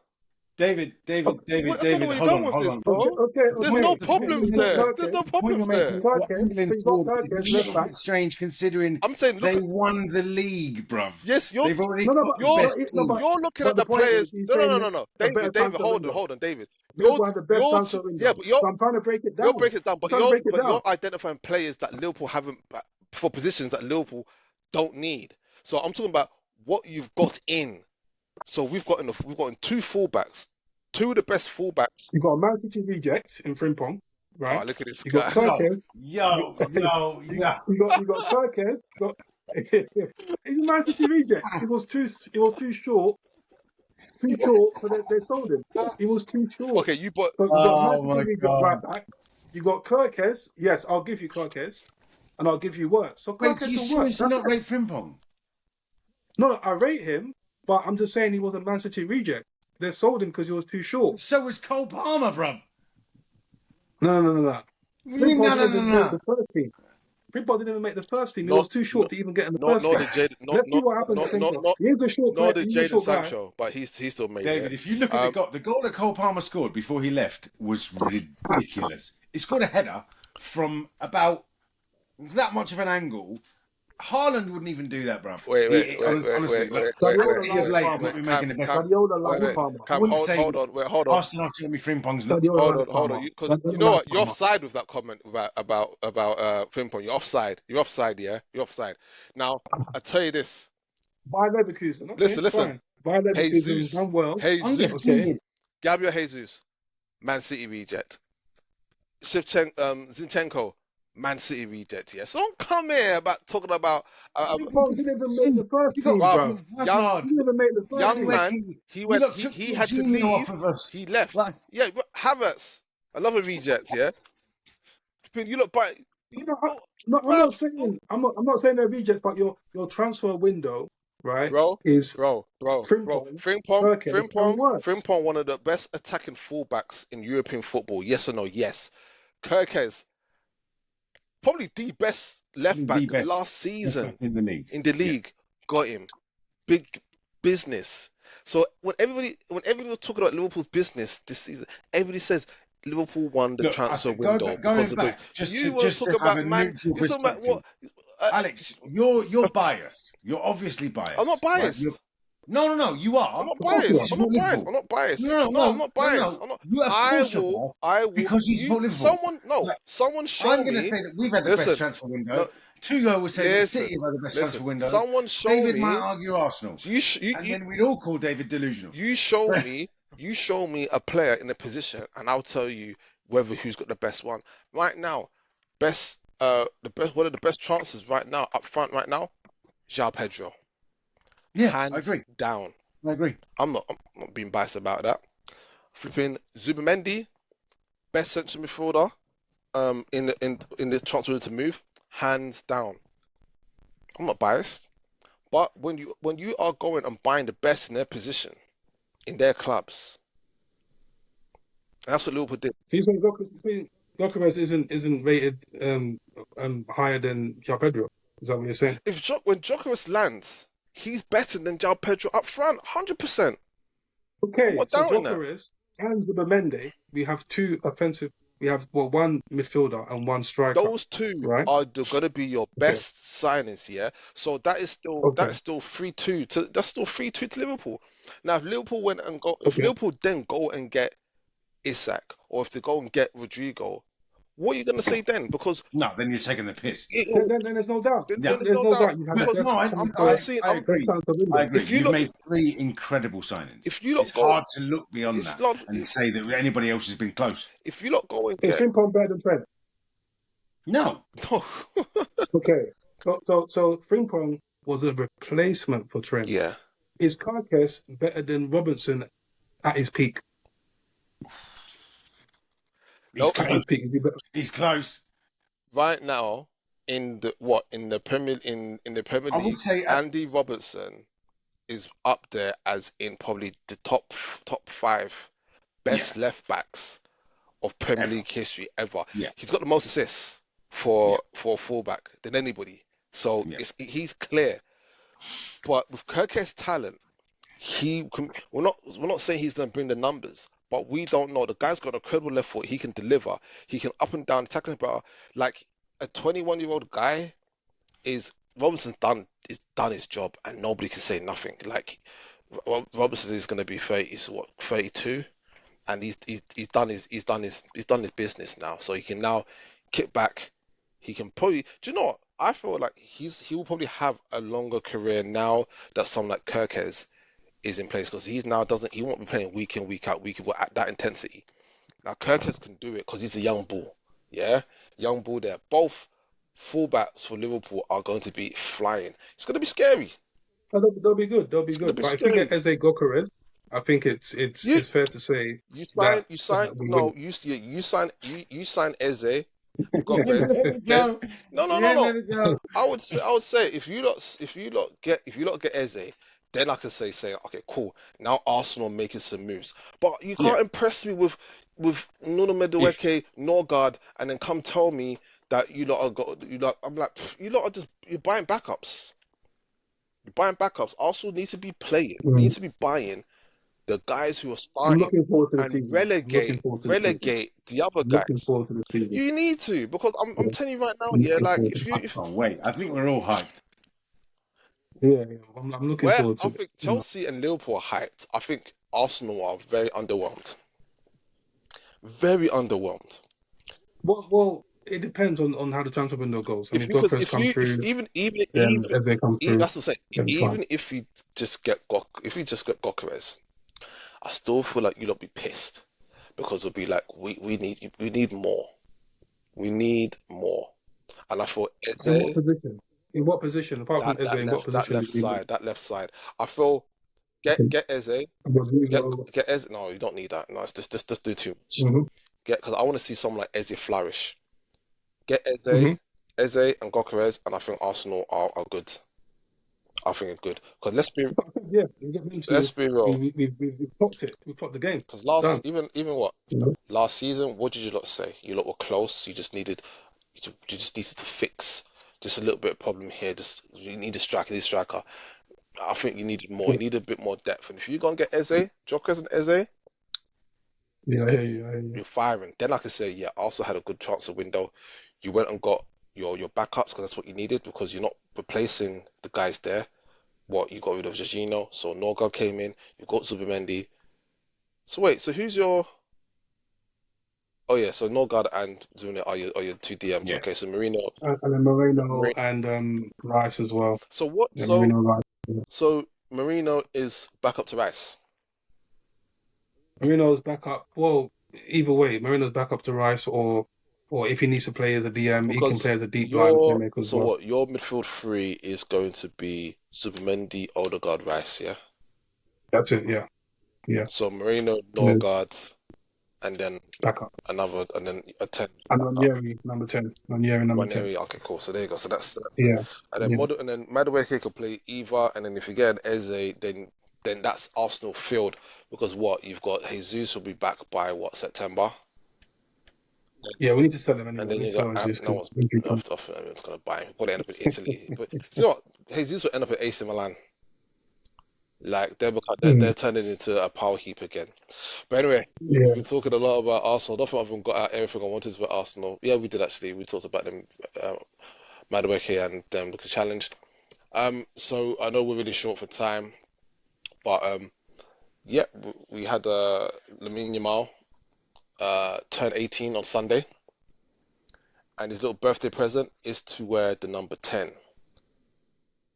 David, hold on. Okay. There's no problems there. There's no problems there. It's strange considering I'm saying they won the league, bruv. Yes, you're looking at the players. No. David, hold on, David. I'm trying to break it down. You'll break it down, but you're identifying players that Liverpool haven't for positions that Liverpool don't need. So I'm talking about what you've got in. So we've got in 2 fullbacks, 2 of the best fullbacks. You've got a Man City reject in Frimpong, right? Oh, look at this you guy. got Kirkes. Yo. You got Kirkes. He's a Man City reject. He was too short. So they sold him. He was too short. Okay, you bought. So you got Man City reject right back. You got Kirkes. Yes, I'll give you Kirkes, and I'll give you Wirtz. So Wait, Kirkes you will work. seriously not rate Frimpong? No, I rate him, but I'm just saying he was a Man City reject. They sold him because he was too short. So was Cole Palmer, bruv. No. No. The first team. Frimpong didn't even make the first team. He was too short to even get in the first team. Let's see what happens. He's a short Not guy. the Jadon Sancho, but he still made it. David, if you look at the goal that Cole Palmer scored before he left was ridiculous. He scored a header from about that much of an angle. Haaland wouldn't even do that, bruv. Wait. Hold on. Arsenal after me Frimpong's not. Hold on. Because you know what? You're offside with that comment about Frimpong. You're offside. Yeah. You're offside. Now I tell you this. By Leverkusen. Okay, listen. By Leverkusen, done well. Jesus. Gabriel Jesus, Man City reject. Zinchenko, Man City reject. Yeah. So don't come here about talking about. He didn't even make the first team, bro. He didn't make the first young team. man. He had to leave. He left. Yeah, but Havertz, another reject. Yeah. You look, but No, I'm not saying they're rejects, but your transfer window, right? Frimpong, one of the best attacking fullbacks in European football. Yes or no? Yes. Kirkes, probably the best left back last season in the league. got him. Big business. So when everybody was talking about Liverpool's business this season, everybody says Liverpool won the Look, transfer window going because of this. back, You want to just talk to have about a man? neutral You talking about perspective. what? Uh, Alex, you're biased. You're obviously I'm not biased, right? biased. No. You I'm are. not Of course you biased. are. You I'm support not biased. Liverpool. I'm not biased. No, No, I'm no, not no, biased. no. I'm not. You, of I course, you're will. biased I will. because you You. support Liverpool. Someone. No. Like, Someone show I'm going to me. say that we've had the best Listen. transfer window. No. Tugo will say that Listen. City have had the best Listen. transfer window. Someone show David might me. argue Arsenal, You. and then we'd all call David delusional. You show me. You show me a player in a position, and I'll tell you whether who's got the best one right now. The best. One of the best chances right now up front right now. João Pedro. Yeah, I Hands agree. down. I agree. I'm not being biased about that. Flipping Zubamendi, best central midfielder in the transfer to move, hands down. I'm not biased, but when you are going and buying the best in their position in their clubs, that's what Liverpool did. So you think Gyokores isn't rated higher than João Pedro? Is that what you're saying? When Gyokores lands, he's better than João Pedro up front, 100%. I'm Okay, not so doubting that. Gyokores and Zubamende, we have two offensive. We have one midfielder and one striker, Those two right? are going to be your Okay. best signings, yeah. So that is Okay. still 3-2 to Liverpool. Now, if Okay. Liverpool then go and get Isak, or if they go and get Rodrigo, what are you going to say then? Because No, then you're taking the piss. Then there's no doubt. then Yeah. there's There's no no doubt. doubt you have Because the No, best I'm transfer, seeing, I agree. best transfer window. I agree. if you You've look, made 3 incredible signings. if you lot It's go, hard to look beyond it's that not, and say that anybody else has been close. if you lot go and Is get, Frimpong better than Fred? No. no, Okay. So Frimpong was a replacement for Trent. yeah, Is Carcass better than Robertson at his peak? He's Nope. At close. his peak, is he better? He's close. right now in the Premier I would League, say Andy Robertson is up there as in probably the top 5 best left backs of Premier Ever. League history ever. Yeah. He's got the most assists for a fullback than anybody. So Yeah. he's clear. But with Kirk's talent, we're not saying he's going to bring the numbers, but we don't know. The guy's got a credible left foot. He can deliver. He can up and down tackling better. Like a 21-year-old guy Robinson's done his job, and nobody can say nothing. Like Robinson is going to be 30, he's 32, and he's done his business now. So he can now kick back. He can probably. Do you know what? I feel like he will probably have a longer career now that someone like Kirkes is in place, because he won't be playing week in week out at that intensity. Now Kirkes can do it because he's a young bull. Yeah, young bull there. Both fullbacks for Liverpool are going to be flying. It's going to be scary. They'll be good. They'll be It's going to good. be But if we scary. get Eze Gyokores, I think it's fair to say You sign we no win. you sign Eze Yeah, Gyokores. let it go. No. Let it go. I would say if you lot get Eze, then I can say okay, cool. Now Arsenal making some moves, but you can't impress me with Nuno Madueke, Norgard, and then come tell me that you lot are I'm like, you lot are you're buying backups. You're buying backups. Arsenal needs to be playing. Needs to be buying the guys who are I'm starting looking forward to the and season. I'm looking forward to the season. relegate the other I'm looking guys. forward to the season. You need to, because I'm telling you right now, I'm yeah, looking like forward if to you I can't wait. I think we're all hyped. Yeah, I'm looking where forward I to think it. Chelsea and Liverpool are hyped, I think Arsenal are very underwhelmed. Very underwhelmed. Well, it depends on how the transfer window goes. I mean, Because Gyokores come if through, even Eze come through, that's what I'm saying. then fine. Even if you just get Gyokores, I still feel like you'll be pissed, because it'll be like we need more. We need more. And I thought In what Eze, position? In what position? Apart from Eze, in what position do you need? that left side, I feel get Eze, Rodrigo. get Eze. No, you don't need that. No, it's just do too much. Mhm. Because I want to see someone like Eze flourish. Get Mhm. Eze and Gyokores, and I think Arsenal are good. I think are good. Because Yeah, we get them let's to. be real. We clocked it. We clocked the game. Because Done. even what You know? last season, what did you lot say? You lot were close. You just needed to fix just a little bit of problem here. Just you need a striker, I think you needed more. You needed a bit more depth. And if you go and get Eze, Gyokores and Eze, Yeah, I hear you. I hear you. you're firing. Then I can say, yeah, also had a good transfer window. You went and got your backups because that's what you needed because you're not replacing the guys there. What you got rid of Jorginho, so Norgard came in. You got Zubimendi. So wait, so who's your? Oh yeah, so Norgard and Zuna are your two DMs. Yeah. Okay, so Marino, And then Moreno Marino. and Rice as well. So what? Yeah, Moreno Rice. Yeah. So Marino is back up to Rice. Moreno's back up. Well, either way, Moreno's back up to Rice, or if he needs to play as a DM, he can Because play as a deep line playmaker as well. your midfield three is going to be Zubimendi, Odegaard, Rice, yeah. That's it. Yeah, yeah. So Marino, And then Norgard, and then back up. another, and then a 10 And back up. Ranieri, number 10. Ranieri, number 10. Ranieri, okay, cool. So there you go. So that's it. Yeah, And then yeah. and then Madueke can play either, and then if you get an Eze, then that's Arsenal field because what you've got Jesus will be back by what September, Yeah, we need to sell him and anyway. then We need you to sell got him just no because one's injury comes. off, it's gonna buy him. Probably end up in Italy, but you know what? Jesus will end up at AC Milan. Like they're turning into a power heap again. But anyway, we've Yeah, been talking a lot about Arsenal. I don't think I've even got out everything I wanted about Arsenal. Yeah, we did actually. We talked about them, Madueke and them looking challenged. So I know we're really short for time, but yeah, we had Lamine Yamal turn 18 on Sunday, and his little birthday present is to wear the number 10.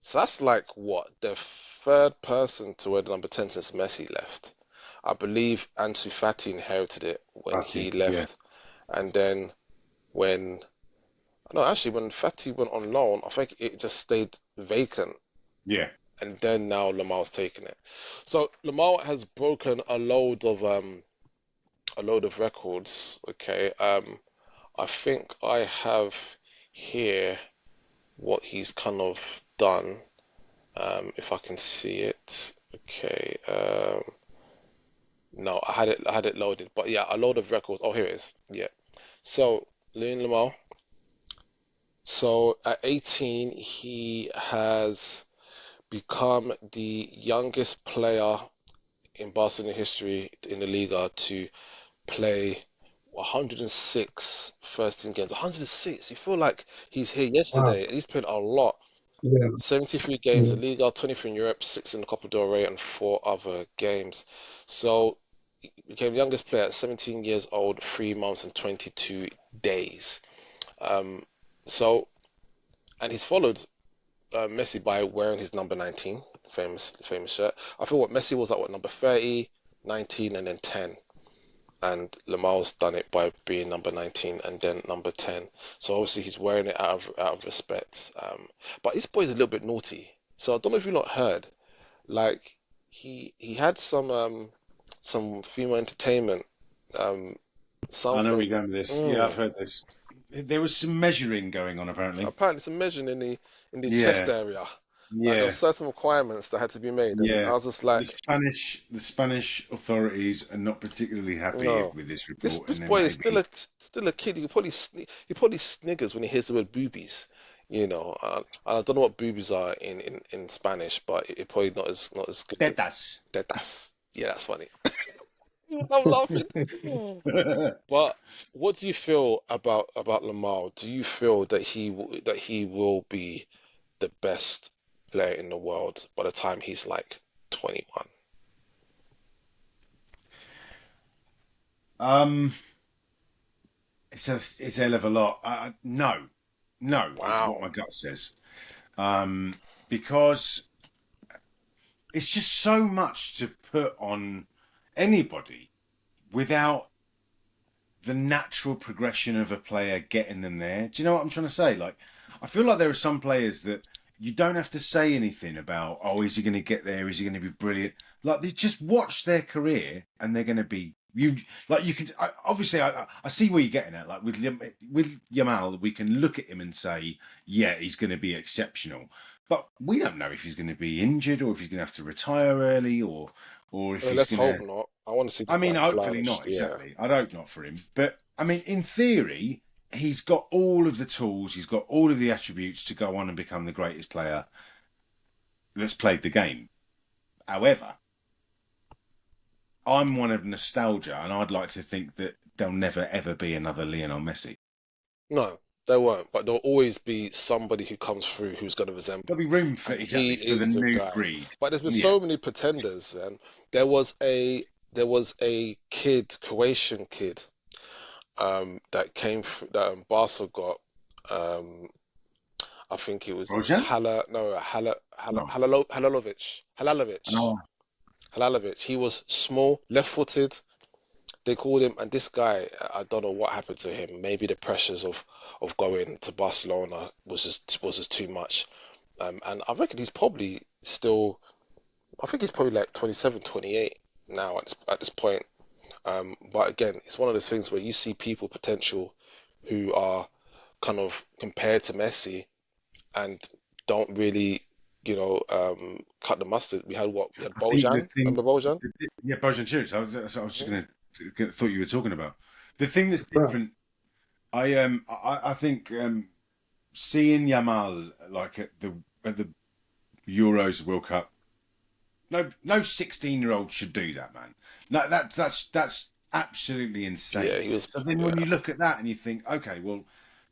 So that's like what the third person to wear the number 10 since Messi left. I believe Ansu Fati inherited it when he Party. Yeah. left, and then when no, actually when Fati went on loan, I think it just stayed vacant, Yeah. and then now Lamar's taken it. So Lamar has broken a load of records. Okay, I think I have here what he's kind of done. If I can see it. Okay. No, I had it loaded, but yeah, a load of records. Oh, here it is. Yeah. So Lionel Lamar. So at 18, he has become the youngest player in Barcelona history in the Liga to play 106 first team games. 106. You feel like he's here wow. yesterday, and he's played a lot. Yeah, 73 games yeah. in Liga, 23 in Europe, 6 in the Copa del Rey, and 4 other games. So he became the youngest player at 17 years old, 3 months and 22 days. Um, so, and he's followed Messi by wearing his number 19, famous shirt. I feel what Messi was at what number 30, 19, and then 10. And Lamal's done it by being number 19 and then number 10. So obviously he's wearing it out of respect. But this boy's a little bit naughty. So I don't know if you've not heard. Like he had some female entertainment I know where something. you're going with this. Yeah, I've Mm, heard this. There was some measuring going on, apparently. apparently some measuring in the chest Yeah. area. Like there were Yeah. certain requirements that had to be made, and I Yeah. was just like, The Spanish authorities are not particularly happy no. with this This report, this and there boy is may be. still a kid. He probably sniggers when he hears the word boobies, you know. And I don't know what boobies are in Spanish, but it probably not as good. Tetas. Tetas. Yeah, that's funny. I'm laughing. But what do you feel about Lamar? Do you feel that that he will be the best player in the world by the time he's like 21? um, it's a hell of a lot. No, no is what Wow. my gut says. Because it's just so much to put on anybody without the natural progression of a player getting them there. Do you know what I'm trying to say? Like, I feel like there are some players that you don't have to say anything about, oh, is he going to get there? Is he going to be brilliant? Like, they just watch their career and they're going to be. You like you can obviously I see where you're getting at. Like with Yamal, we can look at him and say, yeah, he's going to be exceptional, but we don't know if he's going to be injured or if he's going to have to retire early or if I mean, he's let's going hope to. not. I want to see I this mean, guy hopefully flourish. not Yeah. exactly. I'd hope not for him, but I mean, in theory, he's got all of the tools. He's got all of the attributes to go on and become the greatest player that's played the game. However, I'm one of nostalgia, and I'd like to think that there'll never ever be another Lionel Messi. No, there won't, but there'll always be somebody who comes through who's going to resemble There'll be him, room for and he for the is the new guy. breed. But there's been Yeah. so many pretenders, and there was a kid, Croatian kid, that came that Barca got. I think it was Roger? No. Oh, Halalovic. He was small, left-footed. They called him, and this guy, I don't know what happened to him. Maybe the pressures of going to Barcelona was just too much. And I reckon he's probably still. I think he's probably like 27, 28 now at this point. But again, it's one of those things where you see people potential who are kind of compared to Messi and don't really, cut the mustard. We had I think the Bojan. thing, Remember Bojan? yeah, Bojan Chiric. I was just going to thought you were talking about the thing that's Right. different. I think seeing Yamal like at the Euros World Cup. No 16-year-old should do that, man. No, that's absolutely insane. Yeah, he was. So then when you look at that and you think, okay, well,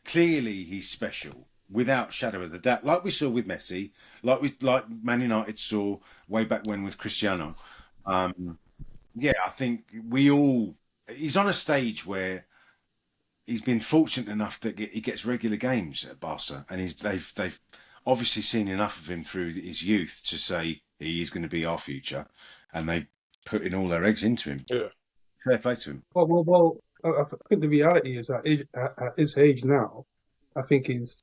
clearly he's special without shadow of a doubt, like we saw with Messi, like Man United saw way back when with Cristiano. Yeah, I think he's on a stage where he's been fortunate enough that he gets regular games at Barca, and they've obviously seen enough of him through his youth to say he is going to be our future, and they put in all their eggs into him. Yeah. Fair play to him. Well, I think the reality is that at his age now, I think he's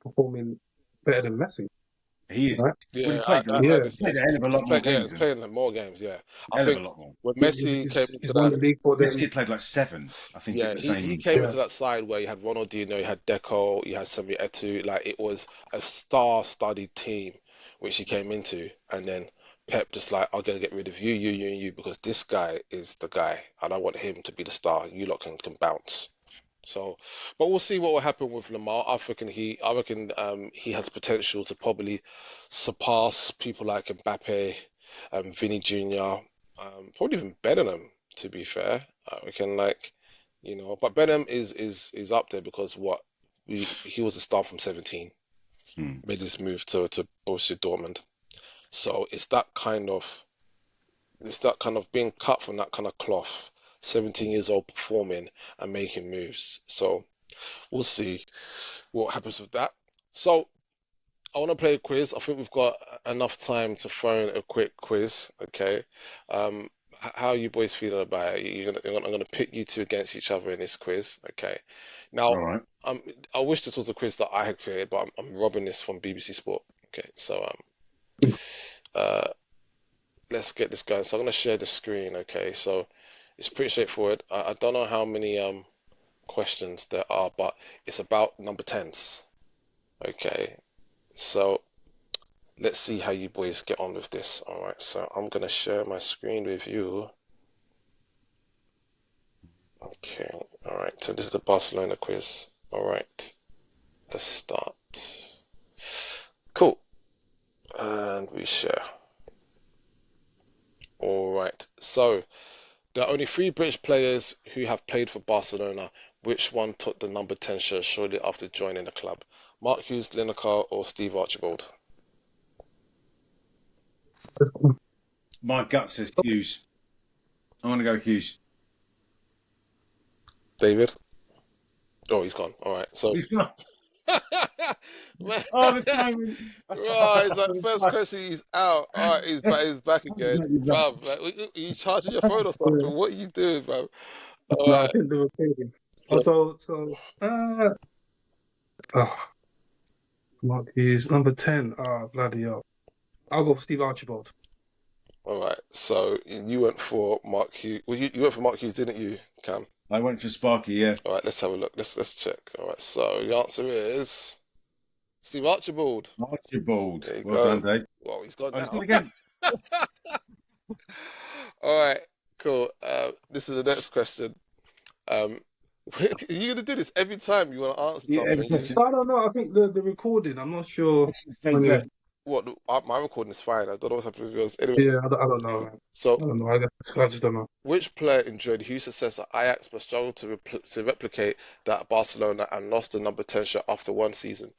performing better than Messi. He is. Right? Well, he's Yeah, played, this played age, a hell of a lot more games. he's playing more games. Yeah, I Hell of think a lot more. when Messi came into He's won the that, league for them. Messi played like 7, I think, yeah, at the he same. came Yeah. into that side where you had Ronaldinho, you had Deco, you had Samuel Eto'o. Like it was a star-studded team which he came into, and then Pep just like, I'm gonna get rid of you, and you because this guy is the guy, and I want him to be the star. You lot can bounce. So, but we'll see what will happen with Lamar. I reckon he has potential to probably surpass people like Mbappe, Vinny Jr., probably even Bellingham. To be fair, I reckon but Bellingham is up there because he was a star from 17, made his move to Borussia Dortmund. So it's that kind of being cut from that kind of cloth. 17 years old performing and making moves. So we'll see what happens with that. So I want to play a quiz. I think we've got enough time to throw in a quick quiz. Okay. How are you boys feeling about it? I'm gonna pit you two against each other in this quiz. Okay. Now, All right. I wish this was a quiz that I had created, but I'm robbing this from BBC Sport. Okay. So let's get this going. So I'm gonna share the screen. Okay. So it's pretty straightforward. I don't know how many questions there are, but it's about number 10s. Okay, so let's see how you boys get on with this. All right, so I'm gonna share my screen with you. Okay, all right, so this is the Barcelona quiz. All right, let's start. Cool, and we share. All right, so there are only 3 British players who have played for Barcelona. Which one took the number 10 shirt shortly after joining the club? Mark Hughes, Lineker, or Steve Archibald? My gut says Hughes. I'm going to go Hughes. David? Oh, he's gone. All right, so He's not. Man. Oh, the timing. Right, it's like first question, he's out. All right, he's back again. Bruv, you charging your phone or something? What are you doing, bruv? All No, I right, think they were fading. so Mark Hughes, number 10. Bloody hell. I'll go for Steve Archibald. all right, so you went for Mark Hughes. Well, you went for Mark Hughes, didn't you, Cam? I went for Sparky, yeah. All right, let's have a look. Let's check. All right, so the answer is Steve Archibald. Archibald. There you Well go. done, Dave. Well, he's gone Oh, he's now. gone again. All right, cool. This is the next question. You're gonna do this every time you want to answer Yeah, every something. question. I don't know. I think the recording, I'm not sure. Stay there. what my recording is fine. I don't know what's happening with yours. Anyway, Yeah, I don't know, man. so I don't know. I just don't know. which player enjoyed huge success at Ajax but struggled to replicate that at Barcelona and lost the number 10 shirt after one season?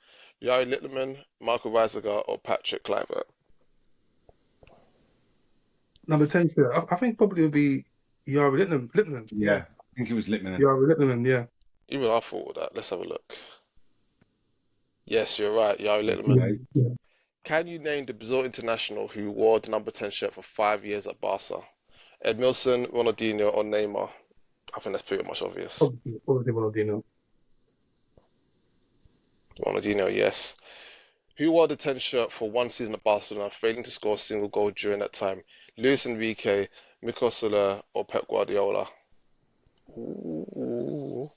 Yari Littleman, Michael Reisiger, or Patrick Kluivert? Number 10 shirt. I think probably would be Yari Littman. Littman. Yeah. Yeah, I think it was Lippman. Yari Littman, yeah. Even I thought of that. Let's have a look. Yes, you're right, Yari Littleman. Okay. Yeah. Can you name the Brazil international who wore the number 10 shirt for 5 years at Barca? Edmilson, Ronaldinho, or Neymar? I think that's pretty much obvious. Probably Ronaldinho. Ronaldinho, yes. Who wore the 10 shirt for one season at Barcelona, failing to score a single goal during that time? Luis Enrique, Mikel Soler, or Pep Guardiola? Ooh.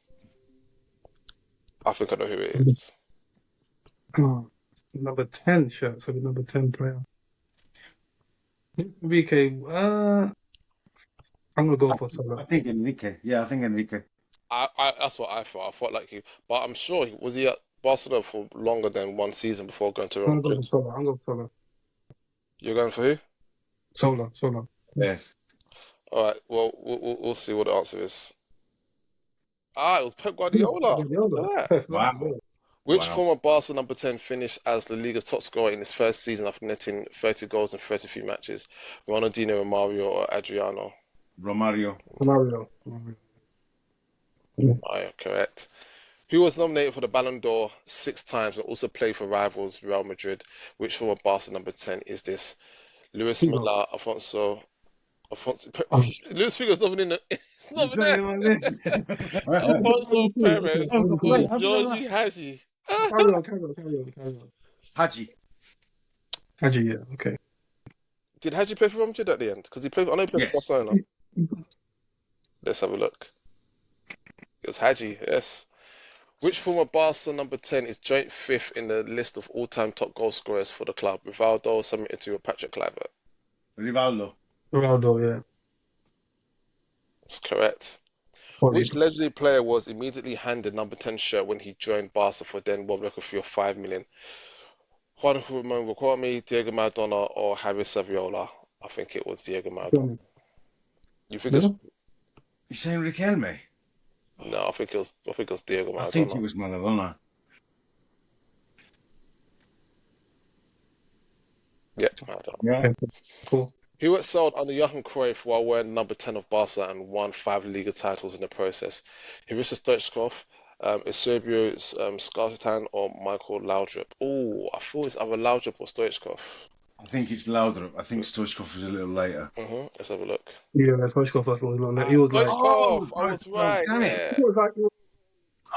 I think I know who it is. Oh, number 10 shirt. So the number 10 player. Enrique, I'm gonna go for I Salah. think Enrique. Yeah, I think Enrique. That's what I thought. I thought like you, but I'm sure was he at Barcelona for longer than one season before going to Real I'm going Madrid? for Salah. I'm going for Salah. You're going for who? Salah. Yeah. All right. Well, we'll see what the answer is. It was Pep Guardiola. Look at that. Wow. Which Wow. former Barca number 10 finished as La Liga's top scorer in his first season after netting 30 goals in 33 matches? Ronaldinho, Romario, or Adriano? Romario. Mario. Correct. Who was nominated for the Ballon d'Or 6 times and also played for rivals Real Madrid? Which former Barca number 10 is this? Luis Figo. Milla, Alfonso. Oh. Luis Figo's not in it. It's not It's in not there. even on this. Alfonso Perez Oh, or wait, how did I Georgie Haji? Carry on. Haji. Haji, yeah, okay. Did Haji play for Real Madrid at the end? Because I know he played for Yes. Barcelona. Let's have a look. It was Haji, yes. Which former Barca number 10 is joint fifth in the list of all-time top goal scorers for the club? Rivaldo, Samuel Eto'o, or Patrick Kluivert? Rivaldo. Ronaldo, yeah. That's correct. Probably. Which legendary player was immediately handed number 10 shirt when he joined Barca for then world record fee of 5 million? Juan Ramon Riquelme, Diego Maradona, or Javier Saviola? I think it was Diego Maradona. You think it's You saying Riquelme? no? I think it was Diego I think it Maradona. was Maradona. Yeah, Maradona. Yeah. Okay, cool. Who excelled under Johan Cruyff while wearing number 10 of Barca and won 5 Liga titles in the process? Ivica Stoichkov, Eusebio Skartan, or Michael Laudrup? Oh, I thought it's either Laudrup or Stoichkov. I think it's Laudrup. I think Stoichkov was a little later. Let's have a look. Yeah, Stoichkov, I thought was like, he was like, Stoichkov! I was right, damn it. yeah. he was like,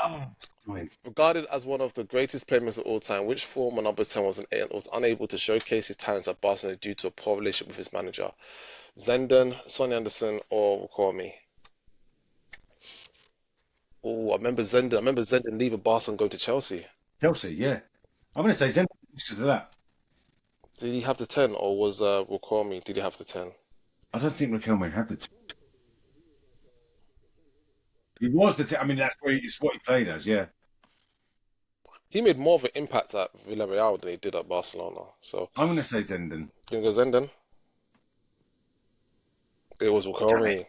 Oh, wait. Regarded as one of the greatest playmakers of all time, which former number 10 was unable to showcase his talents at Barcelona due to a poor relationship with his manager? Zenden, Sonny Anderson, or Riquelme? Oh, I remember Zenden leaving Barcelona and going to Chelsea. Chelsea, yeah. I'm going to say Zen to that. Did he have the 10 or was Riquelme? Did he have the 10? I don't think Riquelme had the. He was the. I mean, it's what he played as, yeah. He made more of an impact at Villarreal than he did at Barcelona. So I'm going to say Zenden. you go Zenden. It was Riquelme.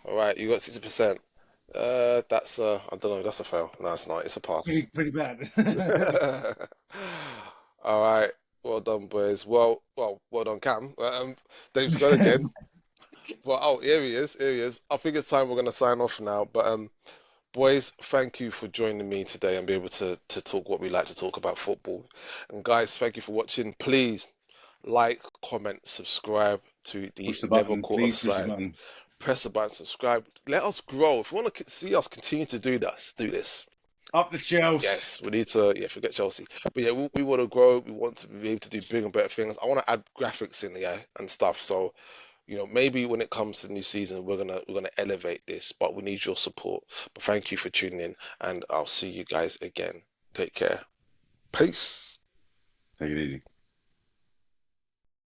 All right, you got 60%. That's I don't know. That's a fail. No, it's not. It's a pass. Pretty bad. All right. Well done, boys. Well done, Cam. Dave's gone again. Well, here he is. I think it's time we're going to sign off now. But boys, thank you for joining me today and be able to talk what we like to talk about football. And guys, thank you for watching. Please like, comment, subscribe to the Push the Never button, Caught please. Push the Offside. button. Press the button, subscribe. Let us grow. If you want to see us continue to do this. Up the Chelsea. Yes, we need to, forget Chelsea. But yeah, we want to grow. We want to be able to do bigger and better things. I want to add graphics in there and stuff. So, maybe when it comes to the new season, we're gonna elevate this. But we need your support. But thank you for tuning in, and I'll see you guys again. Take care. Peace. Take it easy.